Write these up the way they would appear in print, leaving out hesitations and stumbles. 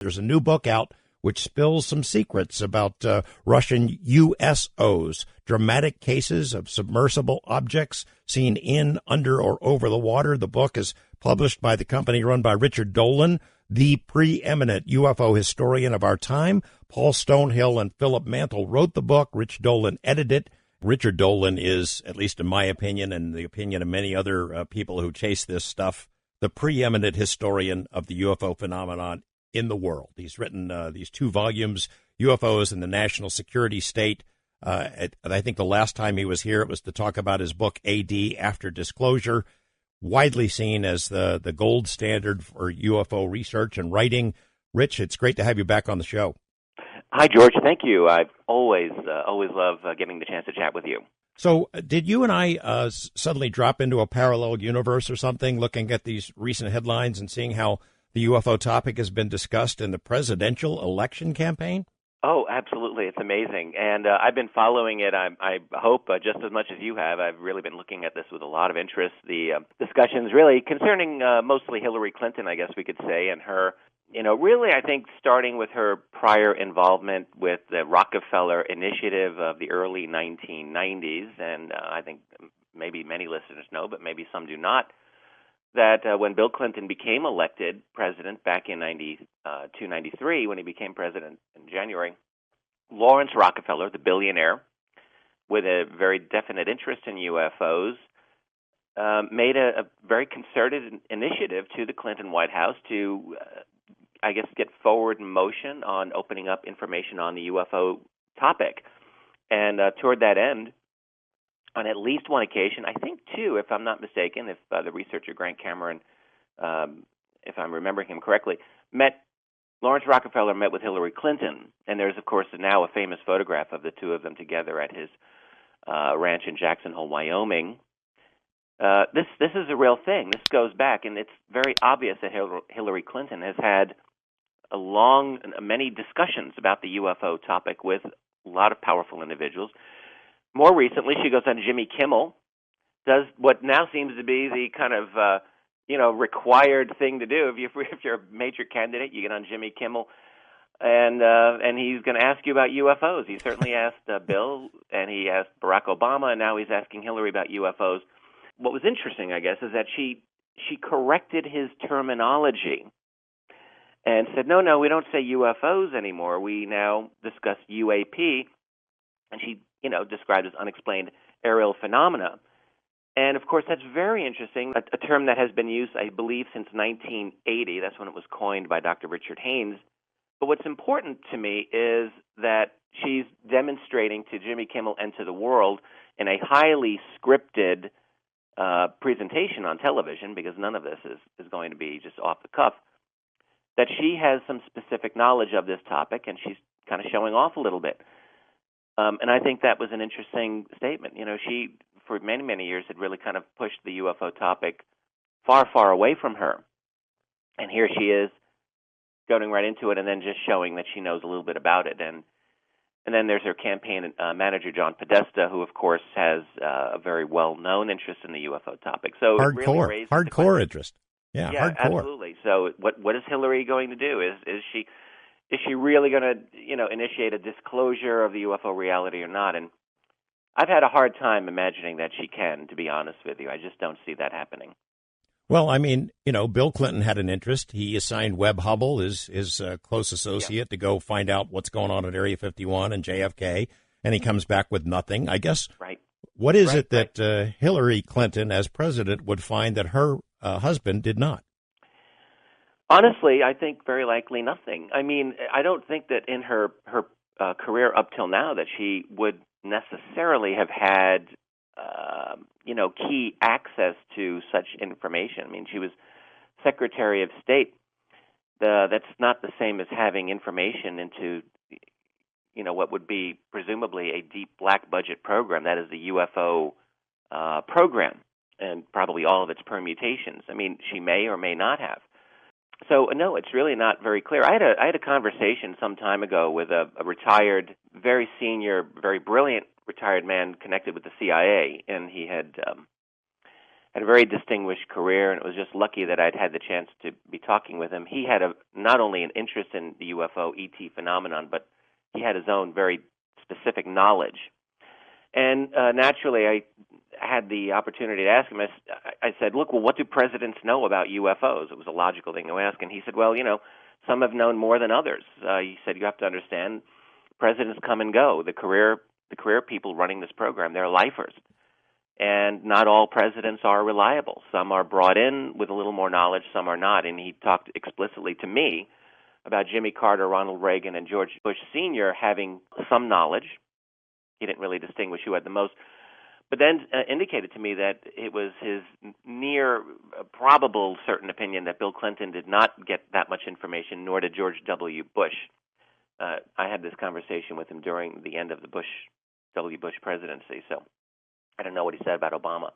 There's a new book out which spills some secrets about Russian USOs, dramatic cases of submersible objects seen in, under, or over the water. The book is published by the company run by Richard Dolan, the preeminent UFO historian of our time. Paul Stonehill and Philip Mantle wrote the book. Rich Dolan edited it. Richard Dolan is, at least in my opinion and the opinion of many other people who chase this stuff, the preeminent historian of the UFO phenomenon in the world. He's written these 2 volumes, UFOs and the National Security State. I think the last time he was here, it was to talk about his book, AD, After Disclosure, widely seen as the gold standard for UFO research and writing. Rich, it's great to have you back on the show. Hi, George. Thank you. I've always love getting the chance to chat with you. So did you and I suddenly drop into a parallel universe or something, looking at these recent headlines and seeing how the UFO topic has been discussed in the presidential election campaign? Oh, absolutely. It's amazing. And I've been following it, I hope, just as much as you have. I've really been looking at this with a lot of interest. The discussions really concerning mostly Hillary Clinton, I guess we could say, and her, really, I think, starting with her prior involvement with the Rockefeller Initiative of the early 1990s. And I think maybe many listeners know, but maybe some do not, that when Bill Clinton became elected president back in 93, when he became president in January, Lawrence Rockefeller, the billionaire, with a very definite interest in UFOs, made a very concerted initiative to the Clinton White House to, get forward motion on opening up information on the UFO topic. And toward that end, on at least one occasion, I think 2, if I'm not mistaken, if the researcher Grant Cameron, if I'm remembering him correctly, Lawrence Rockefeller met with Hillary Clinton. And there's, of course, now a famous photograph of the 2 of them together at his ranch in Jackson Hole, Wyoming. This is a real thing. This goes back, and it's very obvious that Hillary Clinton has had many discussions about the UFO topic with a lot of powerful individuals. More recently, she goes on Jimmy Kimmel, does what now seems to be the kind of required thing to do. If you're a major candidate, you get on Jimmy Kimmel, and he's going to ask you about UFOs. He certainly asked Bill, and he asked Barack Obama, and now he's asking Hillary about UFOs. What was interesting, I guess, is that she corrected his terminology and said, no, we don't say UFOs anymore. We now discuss UAP, and she described as unexplained aerial phenomena. And, of course, that's very interesting, a term that has been used, I believe, since 1980. That's when it was coined by Dr. Richard Haynes. But what's important to me is that she's demonstrating to Jimmy Kimmel and to the world in a highly scripted presentation on television, because none of this is going to be just off the cuff, that she has some specific knowledge of this topic, and she's kind of showing off a little bit. And I think that was an interesting statement. She, for many, many years, had really kind of pushed the UFO topic far, far away from her. And here she is going right into it and then just showing that she knows a little bit about it. And then there's her campaign manager, John Podesta, who, of course, has a very well-known interest in the UFO topic. So it really raised hardcore interest. Yeah, hardcore. Absolutely. So what is Hillary going to do? Is she really going to, initiate a disclosure of the UFO reality or not? And I've had a hard time imagining that she can, to be honest with you. I just don't see that happening. Well, I mean, Bill Clinton had an interest. He assigned Webb Hubbell, his close associate, to go find out what's going on at Area 51 and JFK, and he comes back with nothing. I guess, what is it that Hillary Clinton, as president, would find that her husband did not? Honestly, I think very likely nothing. I mean, I don't think that in her career up till now that she would necessarily have had key access to such information. I mean, she was Secretary of State. That's not the same as having information into, what would be presumably a deep black budget program. That is the UFO program, and probably all of its permutations. I mean, she may or may not have. So, no, it's really not very clear. I had a conversation some time ago with a retired, very senior, very brilliant retired man connected with the CIA, and he had had a very distinguished career, and it was just lucky that I'd had the chance to be talking with him. He had not only an interest in the UFO ET phenomenon, but he had his own very specific knowledge. And naturally, I had the opportunity to ask him. I said, look, well, what do presidents know about UFOs? It was a logical thing to ask. And he said, well, some have known more than others. He said, you have to understand, presidents come and go. The career people running this program, they're lifers. And not all presidents are reliable. Some are brought in with a little more knowledge, some are not. And he talked explicitly to me about Jimmy Carter, Ronald Reagan, and George Bush Sr. having some knowledge. He didn't really distinguish who had the most, but then indicated to me that it was his near probable certain opinion that Bill Clinton did not get that much information, nor did George W. Bush. I had this conversation with him during the end of the W. Bush presidency, so I don't know what he said about Obama.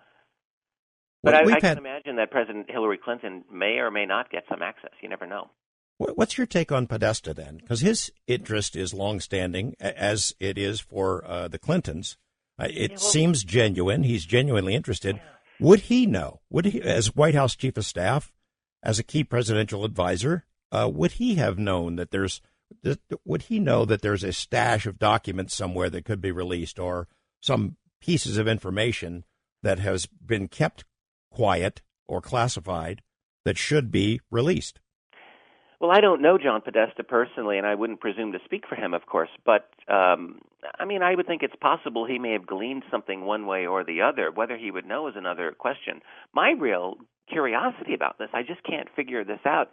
But I can imagine that President Hillary Clinton may or may not get some access. You never know. What's your take on Podesta then? Because his interest is longstanding, as it is for the Clintons. It seems genuine. He's genuinely interested. Yeah. Would he know? Would he, as White House Chief of Staff, as a key presidential advisor, would he have known that there's? Would he know that there's a stash of documents somewhere that could be released, or some pieces of information that has been kept quiet or classified that should be released? Well, I don't know John Podesta personally, and I wouldn't presume to speak for him, of course. But, I would think it's possible he may have gleaned something one way or the other. Whether he would know is another question. My real curiosity about this, I just can't figure this out,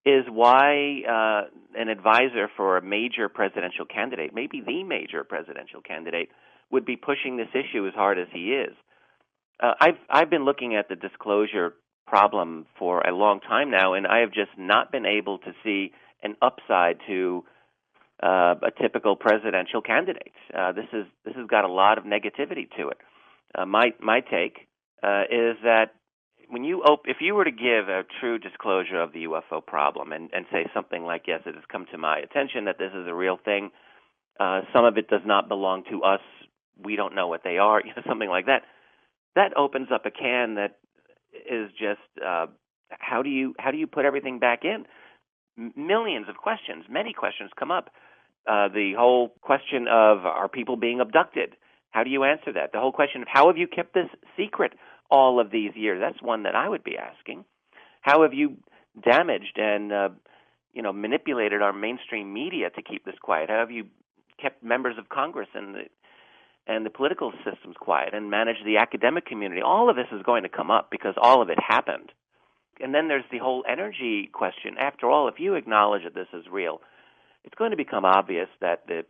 is why an advisor for a major presidential candidate, maybe the major presidential candidate, would be pushing this issue as hard as he is. I've been looking at the disclosure problem for a long time now, and I have just not been able to see an upside to a typical presidential candidate. This has got a lot of negativity to it. My take is that if you were to give a true disclosure of the UFO problem and say something like, yes, it has come to my attention that this is a real thing, some of it does not belong to us, we don't know what they are, something like that, that opens up a can that is just how do you put everything back in? Millions of questions, many questions come up. The whole question of, are people being abducted? How do you answer that? The whole question of, how have you kept this secret all of these years? That's one that I would be asking. How have you damaged and manipulated our mainstream media to keep this quiet? How have you kept members of Congress and the political systems quiet and manage the academic community? All of this is going to come up because all of it happened. And then there's the whole energy question. After all, if you acknowledge that this is real, it's going to become obvious that the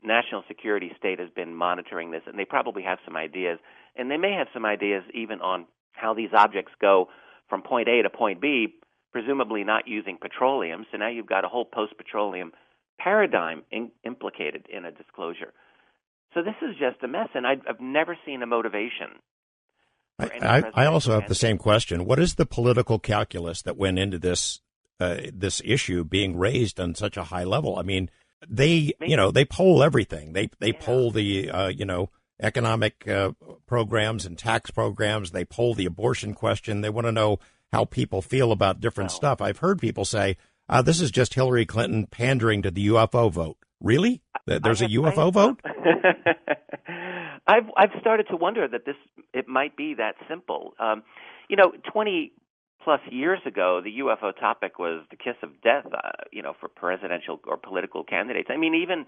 national security state has been monitoring this, and they probably have some ideas. And they may have some ideas even on how these objects go from point A to point B, presumably not using petroleum. So now you've got a whole post-petroleum paradigm implicated in a disclosure. So this is just a mess, and I've never seen a motivation. I also have the same question. What is the political calculus that went into this issue being raised on such a high level? I mean, they poll everything. They poll the economic programs and tax programs. They poll the abortion question. They want to know how people feel about different stuff. I've heard people say this is just Hillary Clinton pandering to the UFO vote. Really? There's a UFO vote? I've started to wonder that it might be that simple. 20 plus years ago, the UFO topic was the kiss of death, for presidential or political candidates. I mean, even,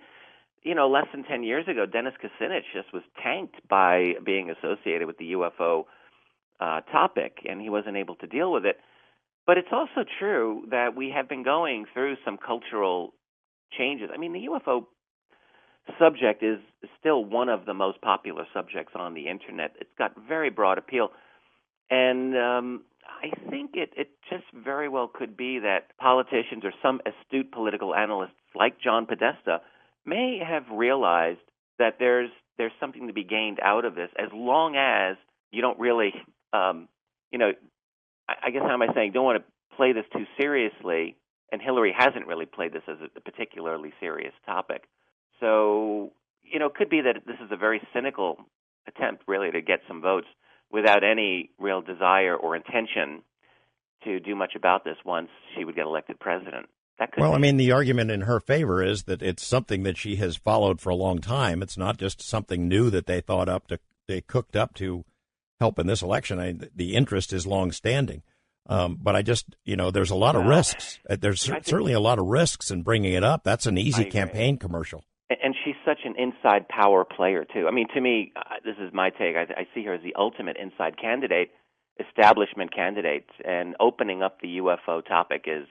less than 10 years ago, Dennis Kucinich just was tanked by being associated with the UFO topic, and he wasn't able to deal with it. But it's also true that we have been going through some cultural changes. I mean, the UFO subject is still one of the most popular subjects on the Internet. It's got very broad appeal. And I think it just very well could be that politicians or some astute political analysts like John Podesta may have realized that there's something to be gained out of this, as long as you don't really, I guess, how am I saying, don't want to play this too seriously, and Hillary hasn't really played this as a particularly serious topic. So, it could be that this is a very cynical attempt, really, to get some votes without any real desire or intention to do much about this once she would get elected president. That could Well, I be. mean, the argument in her favor is that it's something that she has followed for a long time. It's not just something new that they cooked up to help in this election. The interest is longstanding. But I just, there's a lot of risks. There's certainly a lot of risks in bringing it up. That's an easy campaign commercial. And she's such an inside power player, too. I mean, to me, this is my take. I see her as the ultimate inside candidate, establishment candidate, and opening up the UFO topic is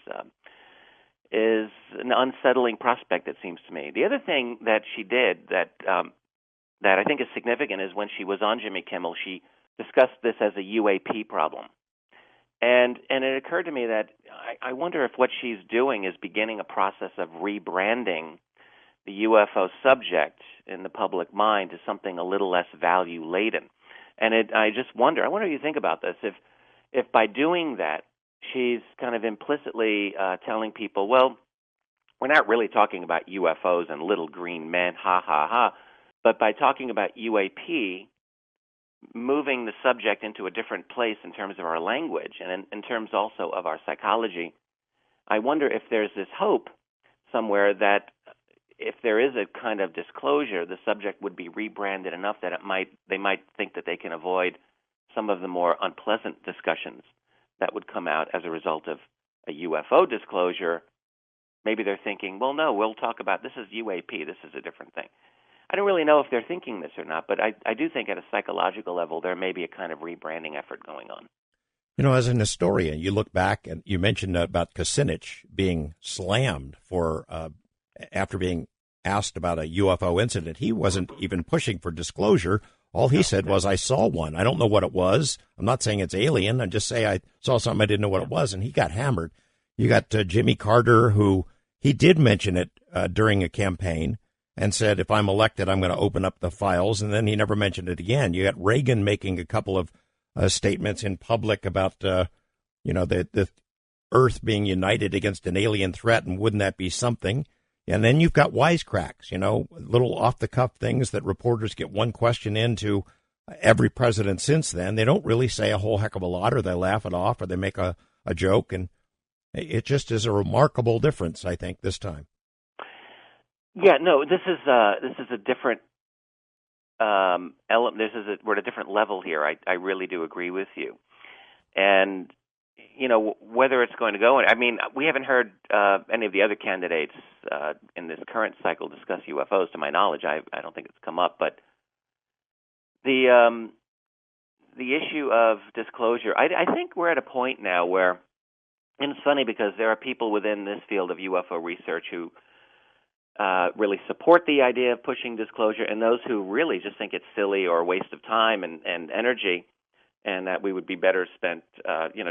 an unsettling prospect, it seems to me. The other thing that she did that I think is significant is when she was on Jimmy Kimmel, she discussed this as a UAP problem. And it occurred to me that I wonder if what she's doing is beginning a process of rebranding the UFO subject in the public mind to something a little less value-laden. And I wonder what you think about this. If by doing that, she's kind of implicitly telling people, well, we're not really talking about UFOs and little green men, ha, ha, ha. But by talking about UAP, moving the subject into a different place in terms of our language and in terms also of our psychology, I wonder if there's this hope somewhere that if there is a kind of disclosure, the subject would be rebranded enough that they might think that they can avoid some of the more unpleasant discussions that would come out as a result of a UFO disclosure. Maybe they're thinking, well, no, we'll talk about this is UAP, this is a different thing. I don't really know if they're thinking this or not, but I do think at a psychological level there may be a kind of rebranding effort going on. As an historian, you look back and you mentioned about Kucinich being slammed for after being asked about a UFO incident. He wasn't even pushing for disclosure. All he said was, I saw one. I don't know what it was. I'm not saying it's alien. I just say I saw something. I didn't know what it was. And he got hammered. You got Jimmy Carter, who he did mention it during a campaign and said, if I'm elected, I'm going to open up the files. And then he never mentioned it again. You got Reagan making a couple of statements in public about, the Earth being united against an alien threat. And wouldn't that be something? And then you've got wisecracks, little off-the-cuff things that reporters get one question into every president since then. They don't really say a whole heck of a lot, or they laugh it off, or they make a joke. And it just is a remarkable difference, I think, this time. Yeah, no, this is a different element. We're at a different level here. I really do agree with you. And whether it's going to go. I mean, we haven't heard any of the other candidates in this current cycle discuss UFOs. To my knowledge, I don't think it's come up. But the issue of disclosure, I think we're at a point now where, and it's funny because there are people within this field of UFO research who really support the idea of pushing disclosure, and those who really just think it's silly or a waste of time and energy, and that we would be better spent,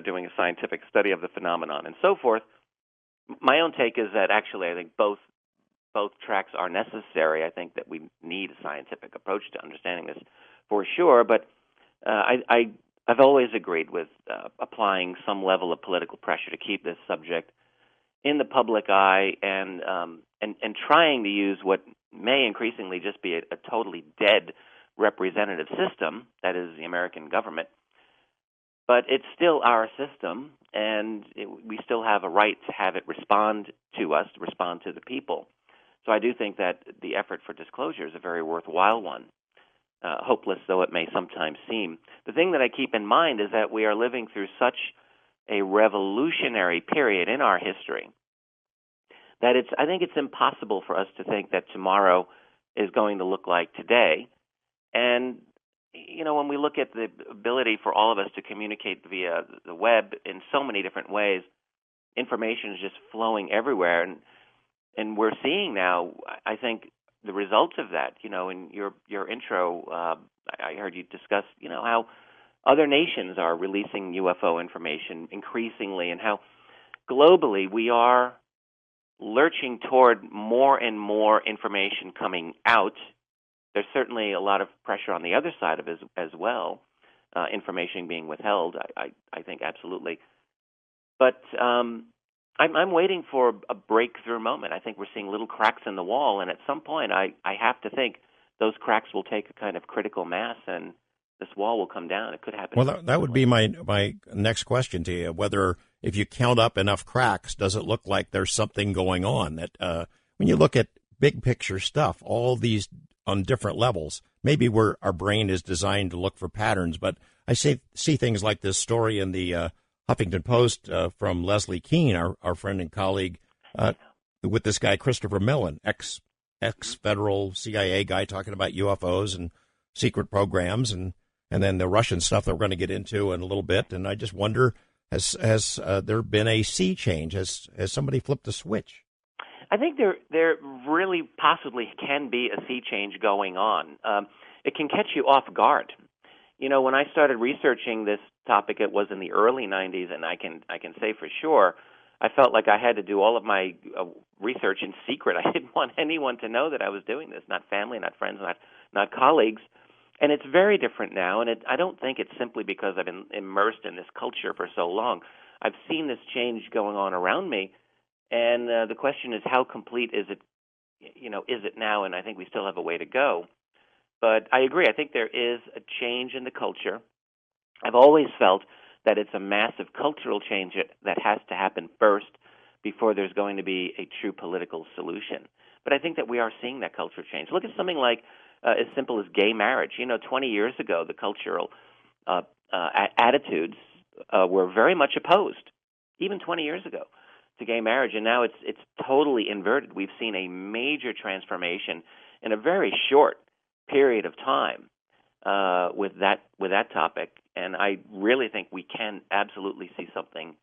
doing a scientific study of the phenomenon and so forth. My own take is that actually I think both tracks are necessary. I think that we need a scientific approach to understanding this for sure, but I've always agreed with applying some level of political pressure to keep this subject in the public eye and trying to use what may increasingly just be a totally dead representative system, that is the American government. But it's still our system, and we still have a right to have it respond to us, to respond to the people. So I do think that the effort for disclosure is a very worthwhile one, hopeless though it may sometimes seem. The thing that I keep in mind is that we are living through such a revolutionary period in our history that I think it's impossible for us to think that tomorrow is going to look like today. And when we look at the ability for all of us to communicate via the web in so many different ways, information is just flowing everywhere. And we're seeing now, I think, the results of that. In your intro, I heard you discuss, how other nations are releasing UFO information increasingly and how globally we are lurching toward more and more information coming out. There's certainly a lot of pressure on the other side of it as well, information being withheld, I think absolutely. But I'm waiting for a breakthrough moment. I think we're seeing little cracks in the wall, and at some point I have to think those cracks will take a kind of critical mass, and this wall will come down. It could happen. Well, that would be my next question to you, whether if you count up enough cracks, does it look like there's something going on? That when you look at big picture stuff, all these on different levels, maybe our brain is designed to look for patterns, but I see things like this story in the Huffington Post from Leslie Keene, our friend and colleague, with this guy, Christopher Mellon, ex-federal CIA guy, talking about UFOs and secret programs, and then the Russian stuff that we're going to get into in a little bit. And I just wonder, has there been a sea change? Has somebody flipped a switch? I think there really possibly can be a sea change going on. It can catch you off guard. You know, when I started researching this topic, it was in the early 90s, and I can say for sure, I felt like I had to do all of my research in secret. I didn't want anyone to know that I was doing this, not family, not friends, not colleagues. And it's very different now, and I don't think it's simply because I've been immersed in this culture for so long. I've seen this change going on around me, and the question is, how complete is it? You know, is it now? And I think we still have a way to go. But I agree. I think there is a change in the culture. I've always felt that it's a massive cultural change that has to happen first before there's going to be a true political solution. But I think that we are seeing that cultural change. Look at something like as simple as gay marriage. You know, 20 years ago, the cultural attitudes were very much opposed, even 20 years ago, to gay marriage, and now it's totally inverted. We've seen a major transformation in a very short period of time with that topic, and I really think we can absolutely see something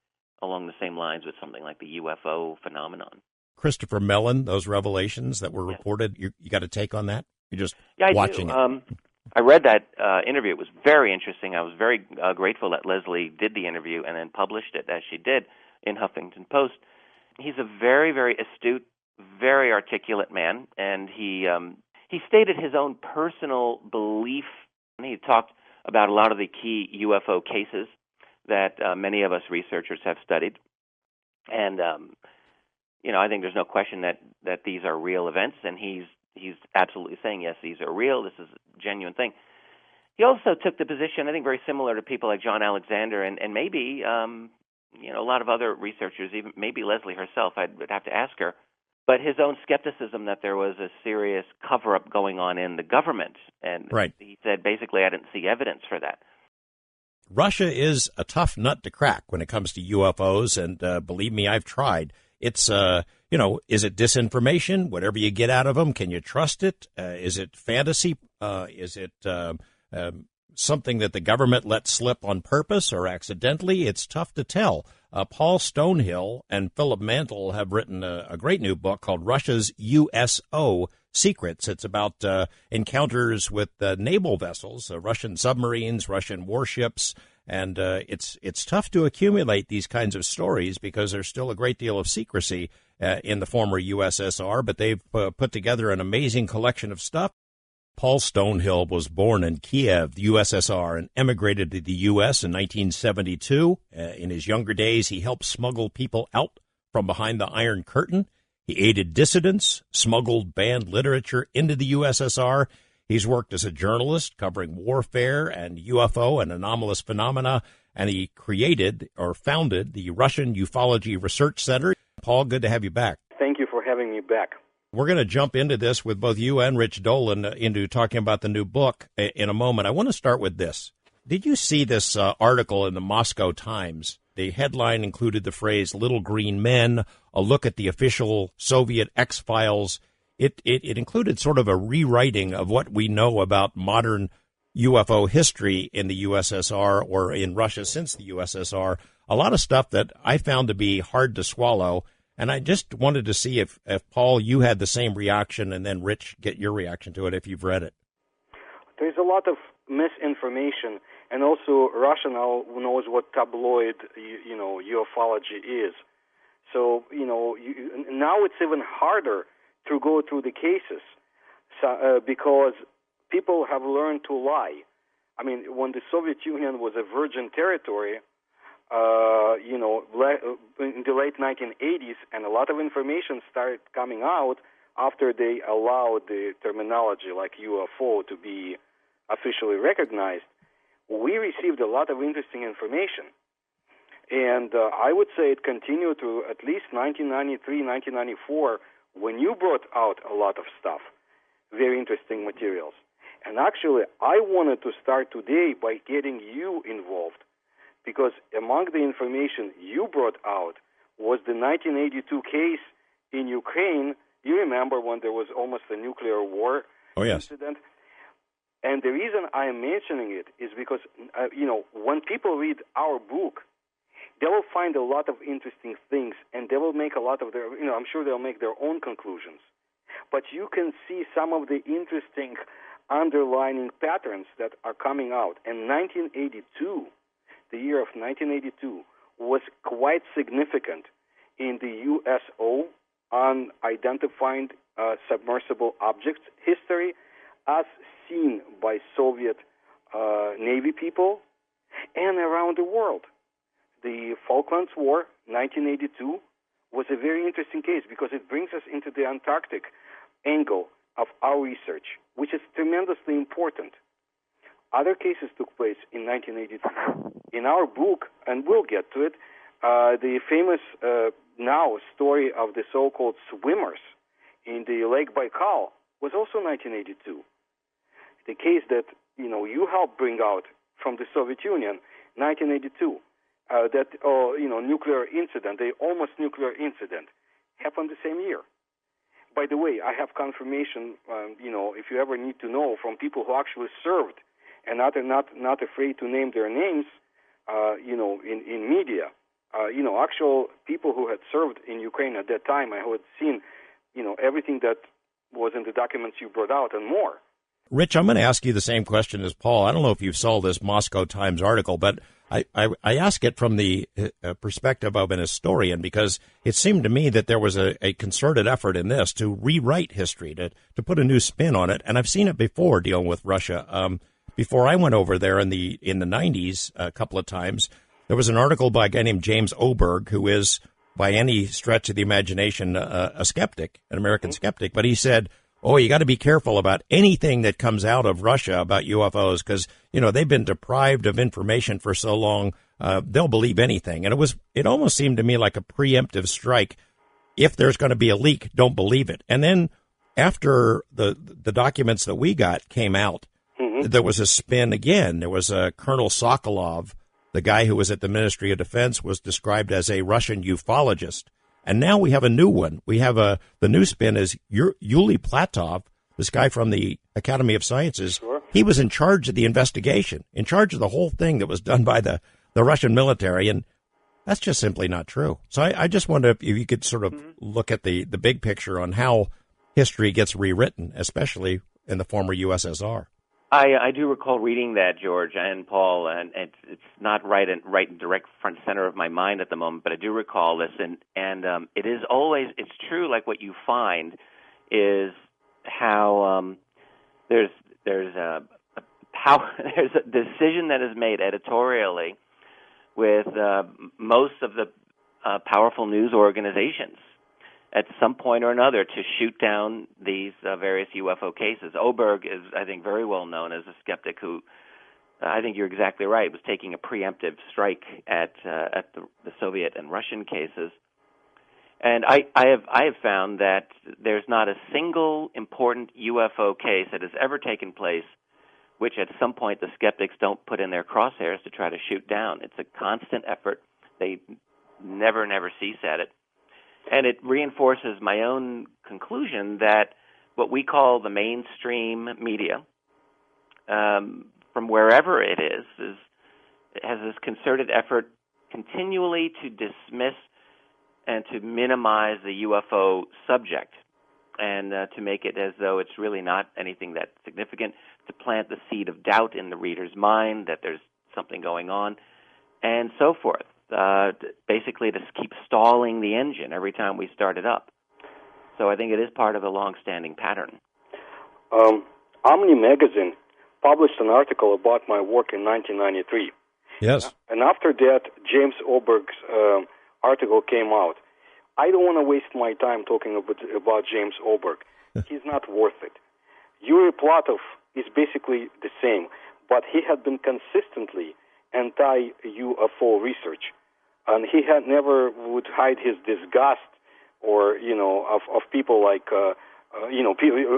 along the same lines with something like the UFO phenomenon. Christopher Mellon, those revelations that were reported, you got a take on that? You're just I watching do. it. I read that interview. It was very interesting. I was very grateful that Leslie did the interview and then published it as she did in Huffington Post. He's a very, very astute, very articulate man, and he stated his own personal belief. He talked about a lot of the key UFO cases that many of us researchers have studied. And, I think there's no question that these are real events, and he's absolutely saying, yes, these are real. This is a genuine thing. He also took the position, I think, very similar to people like John Alexander and maybe, a lot of other researchers, even maybe Leslie herself. I would have to ask her. But his own skepticism that there was a serious cover-up going on in the government. And He said, basically, I didn't see evidence for that. Russia is a tough nut to crack when it comes to UFOs, and believe me, I've tried. It's, is it disinformation? Whatever you get out of them, can you trust it? Is it fantasy? Is it something that the government let slip on purpose or accidentally? It's tough to tell. Paul Stonehill and Philip Mantle have written a great new book called Russia's USO Secrets. It's about encounters with naval vessels, Russian submarines, Russian warships, and it's tough to accumulate these kinds of stories because there's still a great deal of secrecy in the former USSR, but they've put together an amazing collection of stuff. Paul Stonehill was born in Kiev, the USSR, and emigrated to the U.S. in 1972. In his younger days, he helped smuggle people out from behind the Iron Curtain. He aided dissidents, smuggled banned literature into the USSR. He's worked as a journalist covering warfare and UFO and anomalous phenomena, and he created or founded the Russian Ufology Research Center. Paul, good to have you back. Thank you for having me back. We're going to jump into this with both you and Rich Dolan into talking about the new book in a moment. I want to start with this. Did you see this article in the Moscow Times? The headline included the phrase "Little Green Men," a look at the official Soviet X-Files. It included sort of a rewriting of what we know about modern UFO history in the USSR or in Russia since the USSR. A lot of stuff that I found to be hard to swallow. And I just wanted to see if Paul, you had the same reaction, and then Rich, get your reaction to it if you've read it. There's a lot of misinformation, and also Russia now knows what tabloid, ufology is. So, now it's even harder to go through the cases because people have learned to lie. I mean, when the Soviet Union was a virgin territory, in the late 1980s, and a lot of information started coming out after they allowed the terminology like UFO to be officially recognized. we received a lot of interesting information. And I would say it continued to at least 1993, 1994, when you brought out a lot of stuff, very interesting materials. And actually, I wanted to start today by getting you involved, because among the information you brought out was the 1982 case in Ukraine. You remember when there was almost a nuclear war incident? And the reason I am mentioning it is because, when people read our book, they will find a lot of interesting things, and they will make a lot of their, I'm sure they'll make their own conclusions. But you can see some of the interesting underlining patterns that are coming out. And 1982, the year of 1982, was quite significant in the USO, unidentified submersible objects history, as seen by Soviet Navy people and around the world. The Falklands War, 1982, was a very interesting case because it brings us into the Antarctic angle of our research, which is tremendously important. Other cases took place in 1982. In our book, and we'll get to it, the famous now story of the so-called swimmers in the Lake Baikal was also 1982. The case that you helped bring out from the Soviet Union, 1982. Nuclear incident, the almost nuclear incident, happened the same year. By the way, I have confirmation, if you ever need to know, from people who actually served and not afraid to name their names, in media. Actual people who had served in Ukraine at that time and who had seen, everything that was in the documents you brought out and more. Rich, I'm going to ask you the same question as Paul. I don't know if you saw this Moscow Times article, but I ask it from the perspective of an historian, because it seemed to me that there was a concerted effort in this to rewrite history, to put a new spin on it. And I've seen it before dealing with Russia. Before I went over there in the 90s a couple of times, there was an article by a guy named James Oberg, who is, by any stretch of the imagination, a skeptic, an American skeptic. But he said, you got to be careful about anything that comes out of Russia about UFOs because, they've been deprived of information for so long, they'll believe anything. And it almost seemed to me like a preemptive strike. If there's going to be a leak, don't believe it. And then after the documents that we got came out, there was a spin again. There was Colonel Sokolov, the guy who was at the Ministry of Defense, was described as a Russian ufologist. And now we have a new one. We have the new spin is Yuli Platov, this guy from the Academy of Sciences. Sure. He was in charge of the investigation, in charge of the whole thing that was done by the Russian military. And that's just simply not true. So I just wonder if you could sort of look at the big picture on how history gets rewritten, especially in the former USSR. I do recall reading that, George and Paul, and it's not right in direct front center of my mind at the moment, but I do recall this, and it is always, it's true, like what you find is how there's a decision that is made editorially with most of the powerful news organizations at some point or another to shoot down these various UFO cases. Oberg is, I think, very well known as a skeptic who, I think you're exactly right, was taking a preemptive strike at the Soviet and Russian cases. And I have found that there's not a single important UFO case that has ever taken place which at some point the skeptics don't put in their crosshairs to try to shoot down. It's a constant effort. They never cease at it. And it reinforces my own conclusion that what we call the mainstream media, from wherever it is, has this concerted effort continually to dismiss and to minimize the UFO subject and to make it as though it's really not anything that significant, to plant the seed of doubt in the reader's mind that there's something going on, and so forth. Basically to keep stalling the engine every time we start it up. So I think it is part of a long-standing pattern. Omni magazine published an article about my work in 1993. Yes. And after that, James Oberg's article came out. I don't want to waste my time talking about James Oberg. He's not worth it. Yuri Platov is basically the same. but he had been consistently anti-UFO research, and he had never would hide his disgust or of people like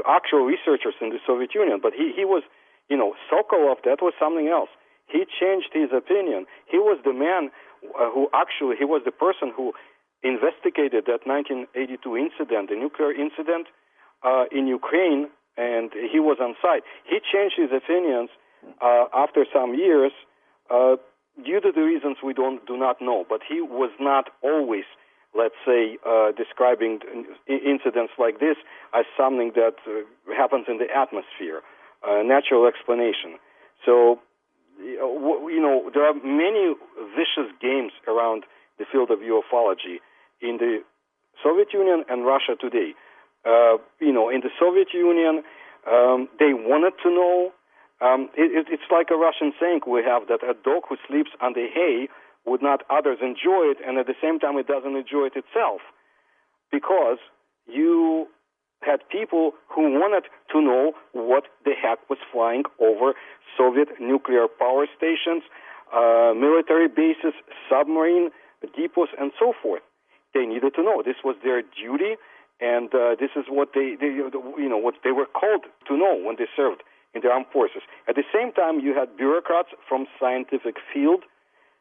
actual researchers in the Soviet Union. But he was Sokolov. That was something else. He changed his opinion. He was the man he was the person who investigated that 1982 incident, the nuclear incident in Ukraine, and he was on site. He changed his opinions after some years due to the reasons we do not know. But he was not always, let's say, describing incidents like this as something that happens in the atmosphere, natural explanation. So, there are many vicious games around the field of ufology in the Soviet Union and Russia today. In the Soviet Union, they wanted to know. It's like a Russian saying we have, that a dog who sleeps on the hay would not others enjoy it, and at the same time it doesn't enjoy it itself, because you had people who wanted to know what the heck was flying over Soviet nuclear power stations, military bases, submarine depots, and so forth. They needed to know. This was their duty, and this is what what they were called to know when they served in the armed forces. At the same time, you had bureaucrats from scientific field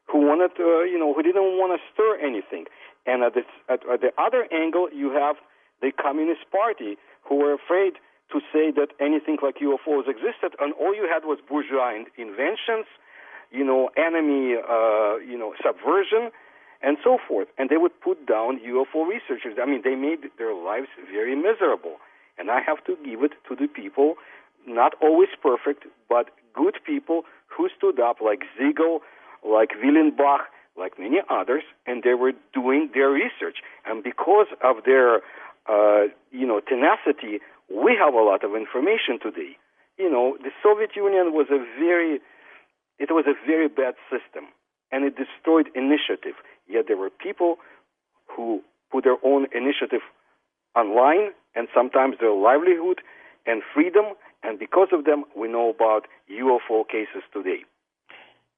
who wanted, who didn't want to stir anything. And at the other angle, you have the Communist Party, who were afraid to say that anything like UFOs existed, and all you had was bourgeois inventions, enemy, subversion, and so forth. And they would put down UFO researchers. I mean, they made their lives very miserable. And I have to give it to the people, not always perfect, but good people who stood up, like Ziegel, like Willenbach, like many others, and they were doing their research. And because of their tenacity, we have a lot of information today. The Soviet Union was a very bad system, and it destroyed initiative. Yet there were people who put their own initiative online, and sometimes their livelihood and freedom, and because of them, we know about UFO cases today.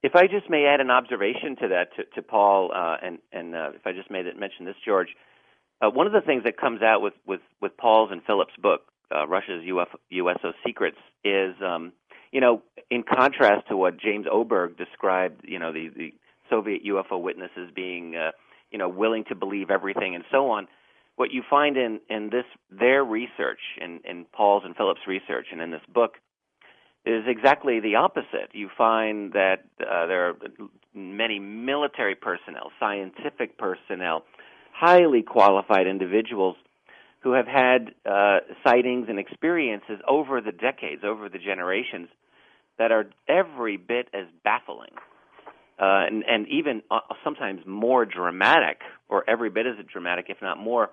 If I just may add an observation to that, to Paul, and if I just may mention this, George, one of the things that comes out with Paul's and Philip's book, Russia's USO Secrets, is, in contrast to what James Oberg described, the Soviet UFO witnesses being, willing to believe everything and so on, what you find in their research, in Paul's and Philip's research, and in this book, is exactly the opposite. You find that there are many military personnel, scientific personnel, highly qualified individuals who have had sightings and experiences over the decades, over the generations, that are every bit as baffling and even sometimes more dramatic, or every bit as dramatic, if not more,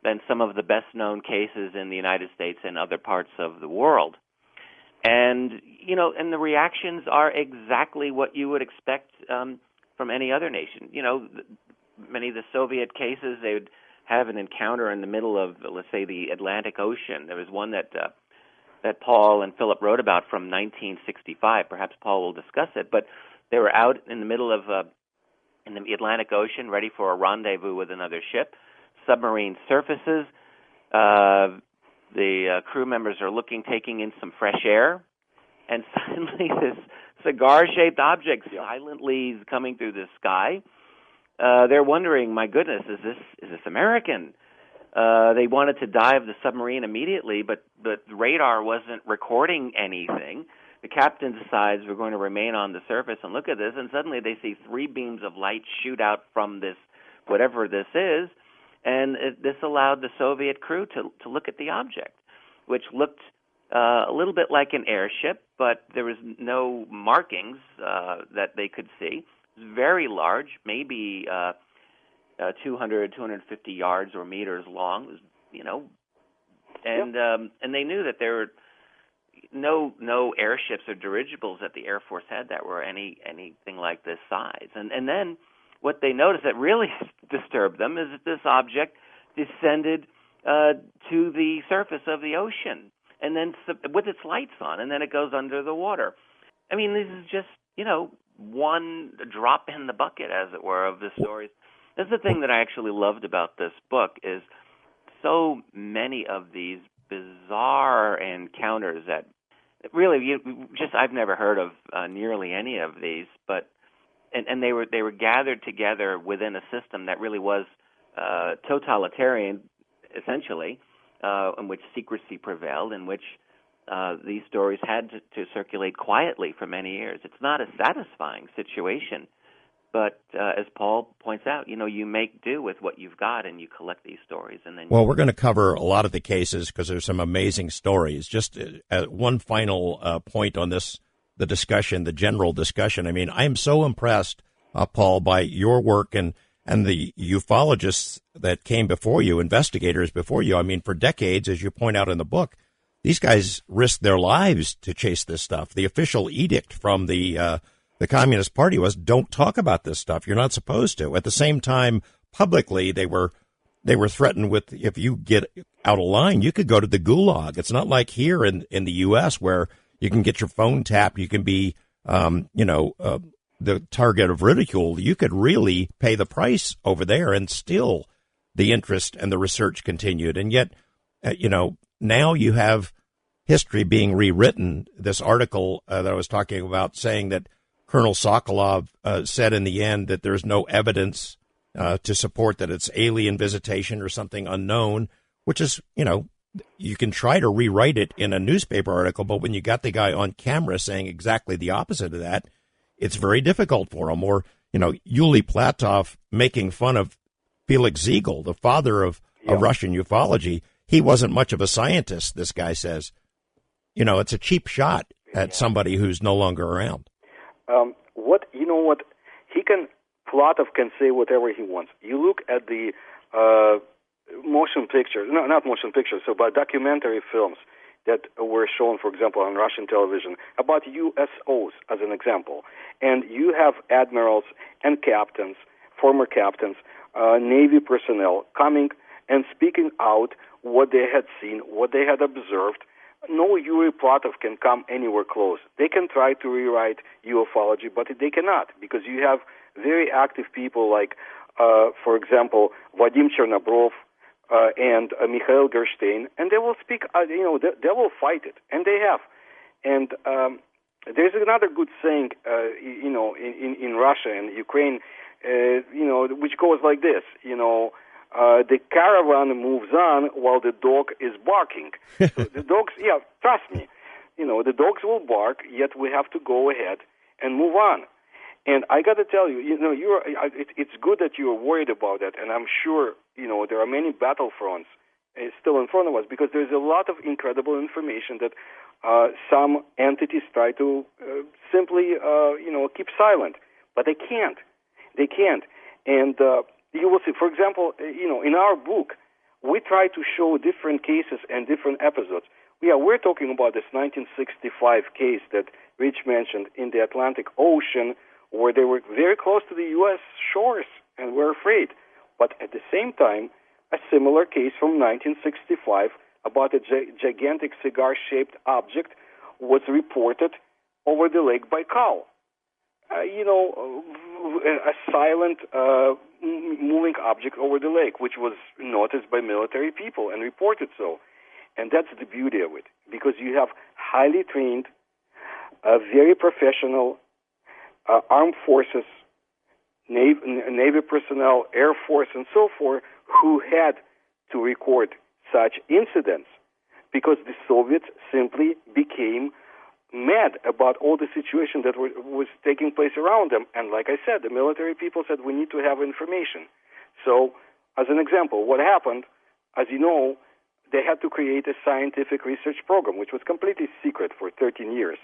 than some of the best-known cases in the United States and other parts of the world. And, and the reactions are exactly what you would expect from any other nation. Many of the Soviet cases, they would have an encounter in the middle of, let's say, the Atlantic Ocean. There was one that Paul and Philip wrote about from 1965. Perhaps Paul will discuss it. But they were out in the middle of in the Atlantic Ocean, ready for a rendezvous with another ship. Submarine surfaces. The crew members are taking in some fresh air, and suddenly this cigar-shaped object silently is coming through the sky. They're wondering, my goodness, is this American? They wanted to dive the submarine immediately, but the radar wasn't recording anything. The captain decides we're going to remain on the surface and look at this, and suddenly they see 3 beams of light shoot out from this, whatever this is, and this allowed the Soviet crew to look at the object, which looked a little bit like an airship, but there was no markings that they could see. It was very large, maybe 200, 250 yards or meters long. It was, and they knew that there were no airships or dirigibles that the Air Force had that were anything like this size. And then what they noticed that really disturbed them is that this object descended to the surface of the ocean, and then with its lights on, and then it goes under the water. I mean, this is just, one drop in the bucket, as it were, of the stories. That's the thing that I actually loved about this book is so many of these bizarre encounters that really I've never heard of nearly any of these, but and they were gathered together within a system that really was totalitarian, essentially, in which secrecy prevailed, in which these stories had to circulate quietly for many years. It's not a satisfying situation, but as Paul points out, you make do with what you've got, and you collect these stories. And then we're going to cover a lot of the cases because there's some amazing stories. Just one final point on this, the discussion, the general discussion. I mean, I am so impressed, Paul, by your work and the ufologists that came before you, investigators before you. I mean, for decades, as you point out in the book, these guys risked their lives to chase this stuff. The official edict from the Communist Party was, don't talk about this stuff. You're not supposed to. At the same time, publicly, they were threatened with, if you get out of line, you could go to the gulag. It's not like here in the U.S. where you can get your phone tapped. You can be, the target of ridicule. You could really pay the price over there, and still the interest and the research continued. And yet, now you have history being rewritten. This article that I was talking about saying that Colonel Sokolov said in the end that there's no evidence to support that it's alien visitation or something unknown, which is, you can try to rewrite it in a newspaper article, but when you got the guy on camera saying exactly the opposite of that, it's very difficult for him. Or, Yuli Platov making fun of Felix Ziegel, the father of Russian ufology. He wasn't much of a scientist, this guy says. It's a cheap shot at somebody who's no longer around. Platov can say whatever he wants. You look at the motion pictures, no, not motion pictures, but documentary films that were shown, for example, on Russian television about USOs, as an example. And you have admirals and captains, former captains, Navy personnel coming and speaking out what they had seen, what they had observed. No Yuri Platov can come anywhere close. They can try to rewrite ufology, but they cannot, because you have very active people like, for example, Vadim Chernobrov and Mikhail Gerstein, and they will speak, they will fight it, and they have. And there's another good saying, in Russia and Ukraine, which goes like this, the caravan moves on while the dog is barking. So the dogs, trust me, the dogs will bark, yet we have to go ahead and move on. And I got to tell you, it's good that you are worried about that, and I'm sure, there are many battlefronts still in front of us, because there's a lot of incredible information that some entities try to simply, keep silent, but they can't. They can't. And you will see, for example, in our book, we try to show different cases and different episodes. We're talking about this 1965 case that Rich mentioned in the Atlantic Ocean, where they were very close to the U.S. shores and were afraid. But at the same time, a similar case from 1965 about a gigantic cigar-shaped object was reported over the Lake Baikal. A silent moving object over the lake, which was noticed by military people and reported so. And that's the beauty of it, because you have highly trained, very professional armed forces, Navy personnel, Air Force, and so forth, who had to record such incidents, because the Soviets simply became mad about all the situation that was taking place around them. And like I said, the military people said, we need to have information. So, as an example, what happened, as you know, they had to create a scientific research program, which was completely secret for 13 years.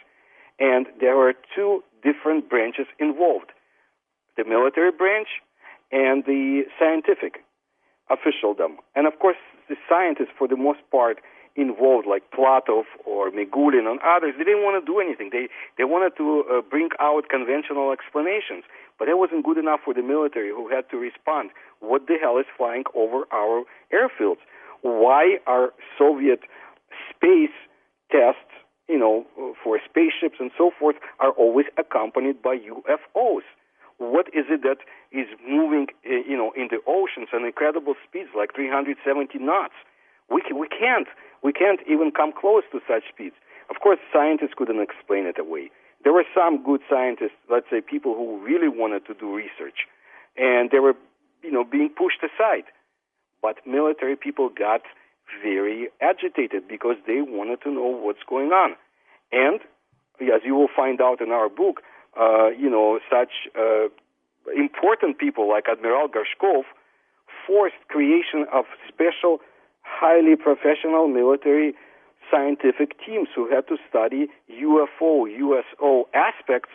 And there were two different branches involved, the military branch and the scientific officialdom. And of course, the scientists, for the most part, involved, like Platov or Migulin and others, they didn't want to do anything. They wanted to bring out conventional explanations, but that wasn't good enough for the military, who had to respond. What the hell is flying over our airfields? Why are Soviet space tests for spaceships and so forth, are always accompanied by UFOs. What is it that is moving, in the oceans at incredible speeds, like 370 knots? We can't even come close to such speeds. Of course, scientists couldn't explain it away. There were some good scientists, let's say people who really wanted to do research, and they were, being pushed aside. But military people got very agitated because they wanted to know what's going on. And as you will find out in our book, such important people like Admiral Gorshkov forced creation of special, highly professional military scientific teams who had to study UFO, USO aspects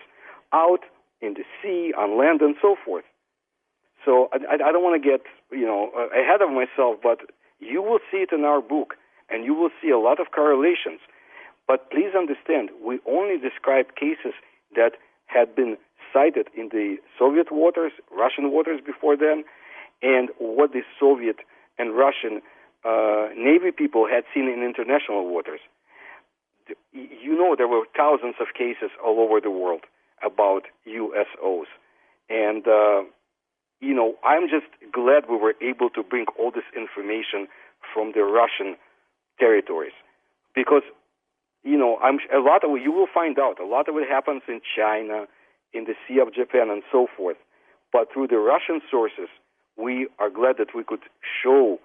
out in the sea, on land, and so forth. So I don't want to get, ahead of myself, but you will see it in our book, and you will see a lot of correlations. But please understand, we only describe cases that had been cited in the Soviet waters, Russian waters before them, and what the Soviet and Russian Navy people had seen in international waters. There were thousands of cases all over the world about USOs. And, I'm just glad we were able to bring all this information from the Russian territories. Because, you will find out, a lot of it happens in China, in the Sea of Japan, and so forth. But through the Russian sources, we are glad that we could show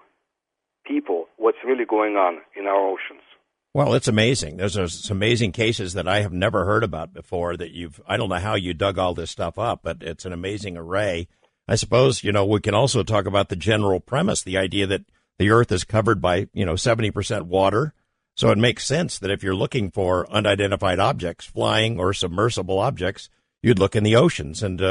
people what's really going on in our oceans. Well, it's amazing. There's some amazing cases that I have never heard about before that I don't know how you dug all this stuff up, but it's an amazing array. I suppose, we can also talk about the general premise, the idea that the Earth is covered by, 70% water. So it makes sense that if you're looking for unidentified objects, flying or submersible objects, you'd look in the oceans. And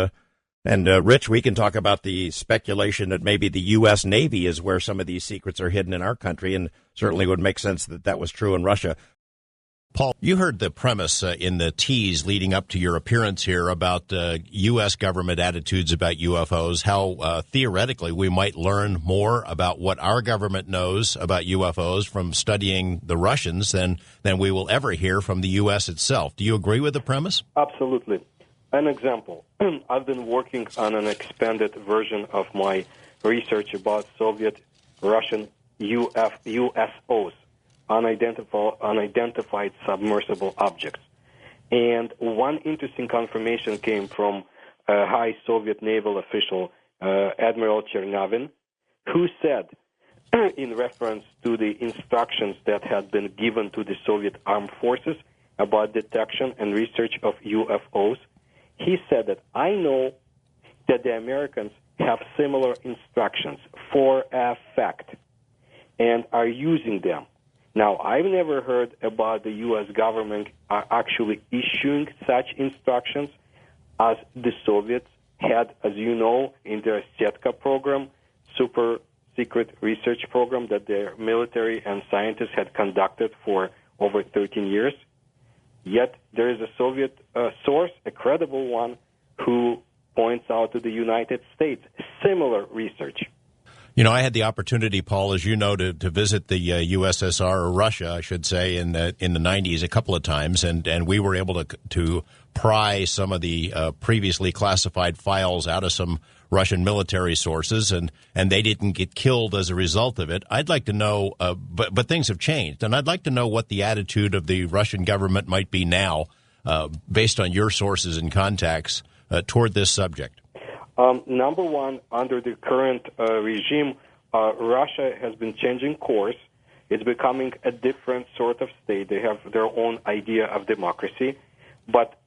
Rich, we can talk about the speculation that maybe the U.S. Navy is where some of these secrets are hidden in our country, and certainly would make sense that was true in Russia. Paul, you heard the premise in the tease leading up to your appearance here about U.S. government attitudes about UFOs, how theoretically we might learn more about what our government knows about UFOs from studying the Russians than we will ever hear from the U.S. itself. Do you agree with the premise? Absolutely. An example, I've been working on an expanded version of my research about Soviet, Russian UFOs, unidentified submersible objects. And one interesting confirmation came from a high Soviet naval official, Admiral Chernavin, who said, in reference to the instructions that had been given to the Soviet armed forces about detection and research of UFOs, he said that I know that the Americans have similar instructions for a fact and are using them. Now, I've never heard about the U.S. government actually issuing such instructions as the Soviets had, as you know, in their Setka program, super secret research program that their military and scientists had conducted for over 13 years. Yet there is a Soviet source, a credible one, who points out to the United States similar research. I had the opportunity, Paul, as you know, to visit the USSR, or Russia, I should say, in the 90s a couple of times, and we were able to pry some of the previously classified files out of some Russian military sources, and they didn't get killed as a result of it. I'd like to know, but things have changed, and I'd like to know what the attitude of the Russian government might be now, based on your sources and contacts, toward this subject. Number one, under the current regime, Russia has been changing course. It's becoming a different sort of state. They have their own idea of democracy. But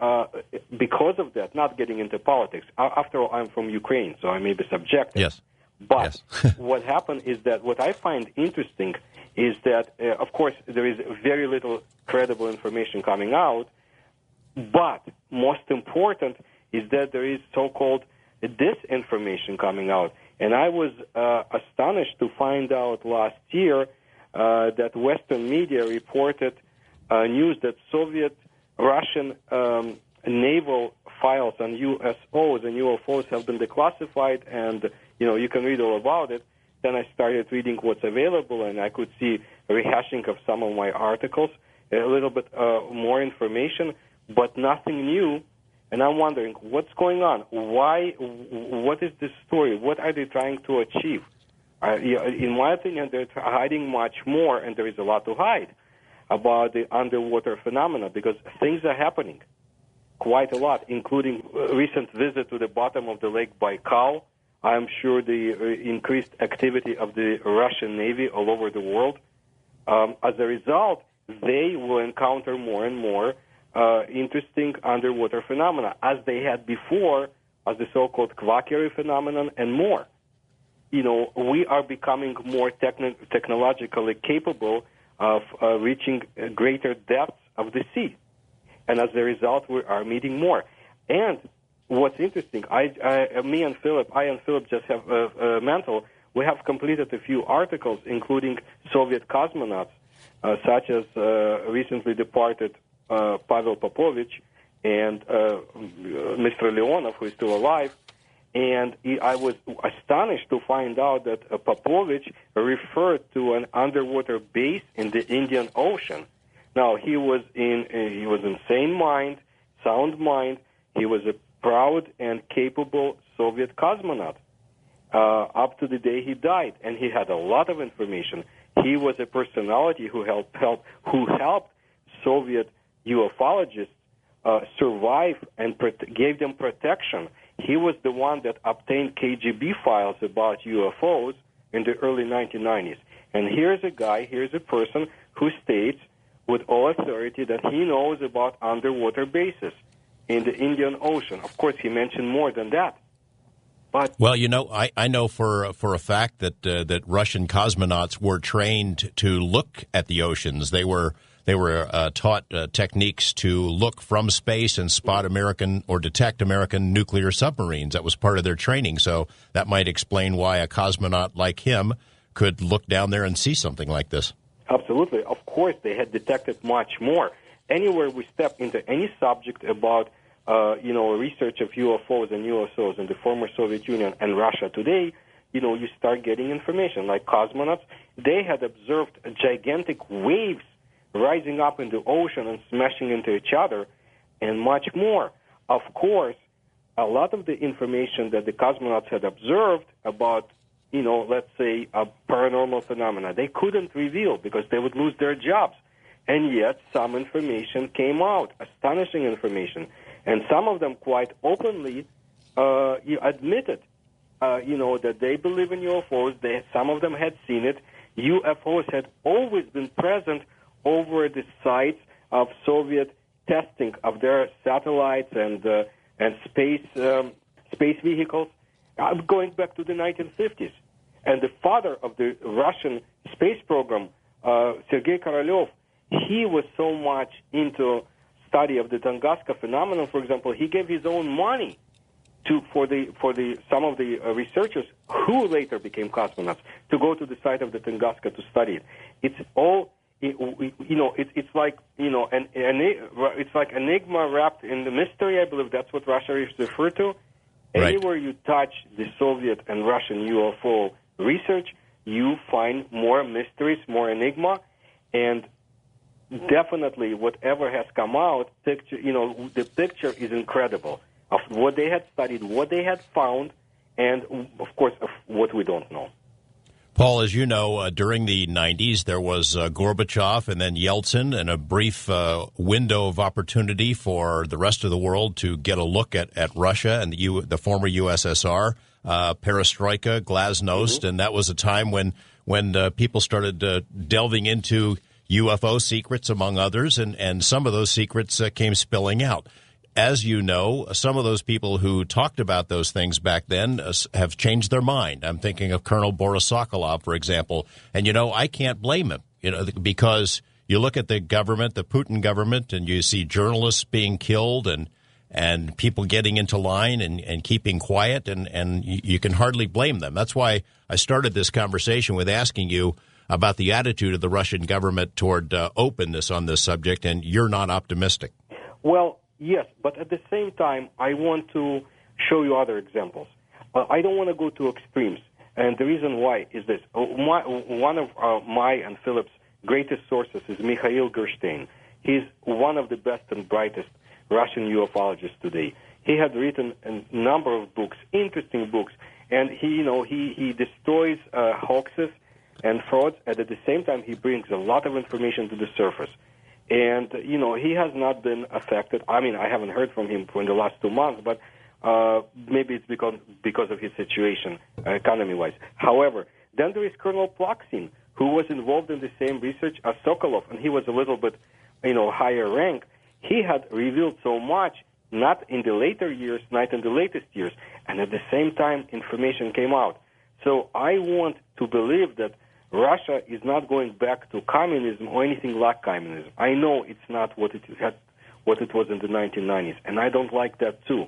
because of that, not getting into politics, after all, I'm from Ukraine, so I may be subjective. Yes. But what happened is that what I find interesting is that, of course, there is very little credible information coming out, but most important is that there is so-called disinformation coming out. And I was astonished to find out last year that Western media reported news that Soviet Russian naval files on USOs and UFOs have been declassified, and you can read all about it. Then I started reading what's available, and I could see a rehashing of some of my articles. a little bit more information, but nothing new. And I'm wondering, what's going on? Why? What is this story? What are they trying to achieve? In my opinion, they're hiding much more, and there is a lot to hide about the underwater phenomena, because things are happening quite a lot, including a recent visit to the bottom of the Lake Baikal. I'm sure the increased activity of the Russian Navy all over the world. As a result, they will encounter more and more interesting underwater phenomena, as they had before, as the so-called Quackery phenomenon and more. We are becoming more technologically capable of reaching greater depths of the sea. And as a result, we are meeting more. And what's interesting, I and Philip just have mental. We have completed a few articles, including Soviet cosmonauts, such as recently departed Pavel Popovich and Mr. Leonov, who is still alive. And I was astonished to find out that Popovich referred to an underwater base in the Indian Ocean. Now, he was in sound mind. He was a proud and capable Soviet cosmonaut up to the day he died, and he had a lot of information. He was a personality who helped Soviet ufologists survive and gave them protection. He was the one that obtained KGB files about UFOs in the early 1990s. And here's a person who states with all authority that he knows about underwater bases in the Indian Ocean. Of course, he mentioned more than that. But well, I know for a fact that Russian cosmonauts were trained to look at the oceans. They were taught techniques to look from space and spot American or detect American nuclear submarines. That was part of their training. So that might explain why a cosmonaut like him could look down there and see something like this. Absolutely. Of course, they had detected much more. Anywhere we step into any subject about, research of UFOs and USOs in the former Soviet Union and Russia today, you start getting information. Like cosmonauts, they had observed gigantic waves rising up in the ocean and smashing into each other, and much more. Of course, a lot of the information that the cosmonauts had observed about, let's say, a paranormal phenomena, they couldn't reveal because they would lose their jobs. And yet, some information came out, astonishing information. And some of them quite openly admitted, that they believe in UFOs. Some of them had seen it. UFOs had always been present over the sites of Soviet testing of their satellites and space vehicles, going back to the 1950s. And the father of the Russian space program, Sergei Korolev, he was so much into study of the Tunguska phenomenon. For example, he gave his own money for some of the researchers who later became cosmonauts to go to the site of the Tunguska to study it. It's all. It's like it's like enigma wrapped in the mystery. I believe that's what Russia is referred to. Right. Anywhere you touch the Soviet and Russian UFO research, you find more mysteries, more enigma, and definitely whatever has come out, the picture is incredible of what they had studied, what they had found, and of course of what we don't know. Paul, as you know, during the 90s, there was Gorbachev and then Yeltsin, and a brief window of opportunity for the rest of the world to get a look at Russia and the former USSR, perestroika, glasnost, and that was a time when people started delving into UFO secrets, among others, and some of those secrets came spilling out. As you know, some of those people who talked about those things back then have changed their mind. I'm thinking of Colonel Boris Sokolov, for example. And, I can't blame him, because you look at the government, the Putin government, and you see journalists being killed and people getting into line and keeping quiet, and you can hardly blame them. That's why I started this conversation with asking you about the attitude of the Russian government toward openness on this subject, and you're not optimistic. Well, yes, but at the same time, I want to show you other examples. I don't want to go to extremes, and the reason why is this. One of my and Philip's greatest sources is Mikhail Gerstein. He's one of the best and brightest Russian ufologists today. He had written a number of books, interesting books, and he destroys hoaxes and frauds, and at the same time he brings a lot of information to the surface. And, he has not been affected. I mean, I haven't heard from him for the last 2 months, but maybe it's because of his situation, economy-wise. However, then there is Colonel Plaksin, who was involved in the same research as Sokolov, and he was a little bit, higher rank. He had revealed so much, not in the later years, not in the latest years, and at the same time, information came out. So I want to believe that Russia is not going back to communism or anything like communism. I know it's not what it was in the 1990s, and I don't like that too.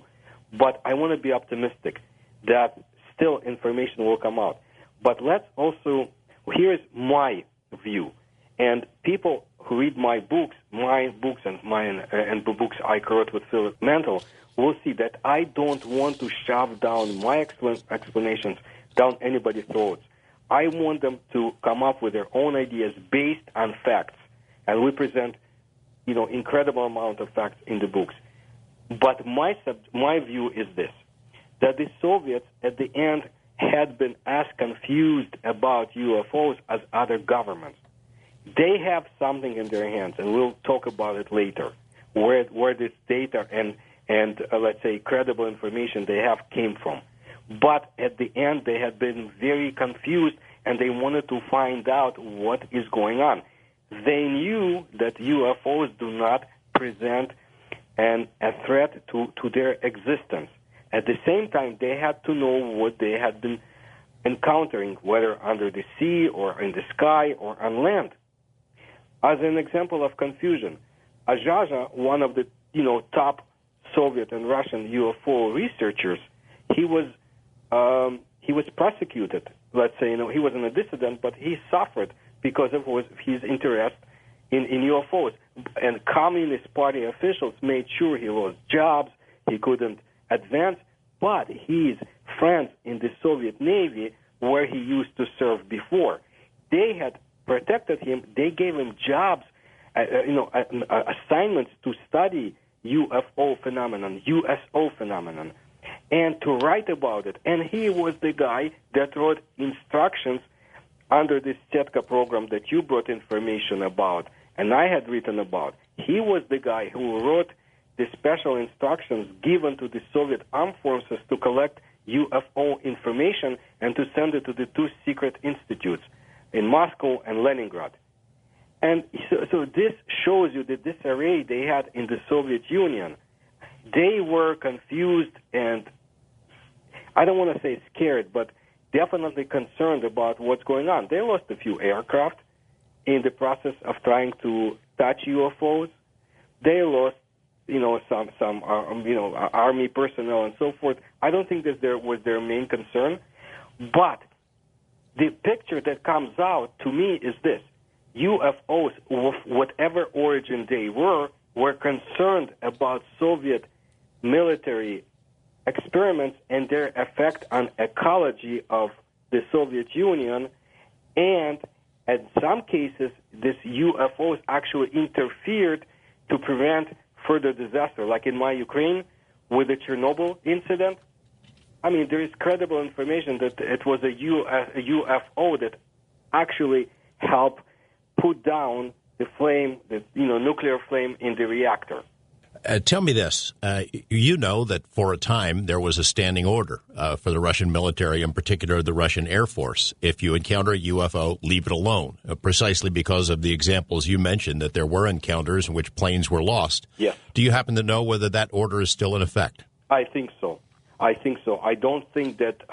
But I want to be optimistic that still information will come out. But let's also, here's my view, and people who read my books and the books I wrote with Philip Mantle will see that I don't want to shove down my explanations down anybody's throats. I want them to come up with their own ideas based on facts, and we present, incredible amount of facts in the books. But my view is this, that the Soviets at the end had been as confused about UFOs as other governments. They have something in their hands, and we'll talk about it later, where this data and let's say, credible information they have came from. But at the end, they had been very confused, and they wanted to find out what is going on. They knew that UFOs do not present a threat to their existence. At the same time, they had to know what they had been encountering, whether under the sea or in the sky or on land. As an example of confusion, Azhaja, one of the top Soviet and Russian UFO researchers, he was prosecuted. Let's say he wasn't a dissident, but he suffered because of his interest in UFOs. And Communist Party officials made sure he lost jobs, he couldn't advance, but his friends in the Soviet Navy, where he used to serve before, they had protected him. They gave him jobs, assignments to study UFO phenomenon, USO phenomenon, and to write about it. And he was the guy that wrote instructions under this Stetka program that you brought information about, and I had written about. He was the guy who wrote the special instructions given to the Soviet armed forces to collect UFO information and to send it to the two secret institutes in Moscow and Leningrad. And so this shows you the disarray they had in the Soviet Union. They were confused and, I don't want to say scared, but definitely concerned about what's going on. They lost a few aircraft in the process of trying to touch UFOs. They lost, some army personnel and so forth. I don't think that was their main concern. But the picture that comes out to me is this. UFOs, whatever origin they were concerned about Soviet military experiments and their effect on ecology of the Soviet Union, and in some cases, these UFOs actually interfered to prevent further disaster, like in my Ukraine with the Chernobyl incident. I mean, there is credible information that it was a UFO that actually helped put down the flame, the nuclear flame in the reactor. Tell me this. You know that for a time there was a standing order for the Russian military, in particular the Russian Air Force. If you encounter a UFO, leave it alone, precisely because of the examples you mentioned, that there were encounters in which planes were lost. Yes. Do you happen to know whether that order is still in effect? I think so. I don't think that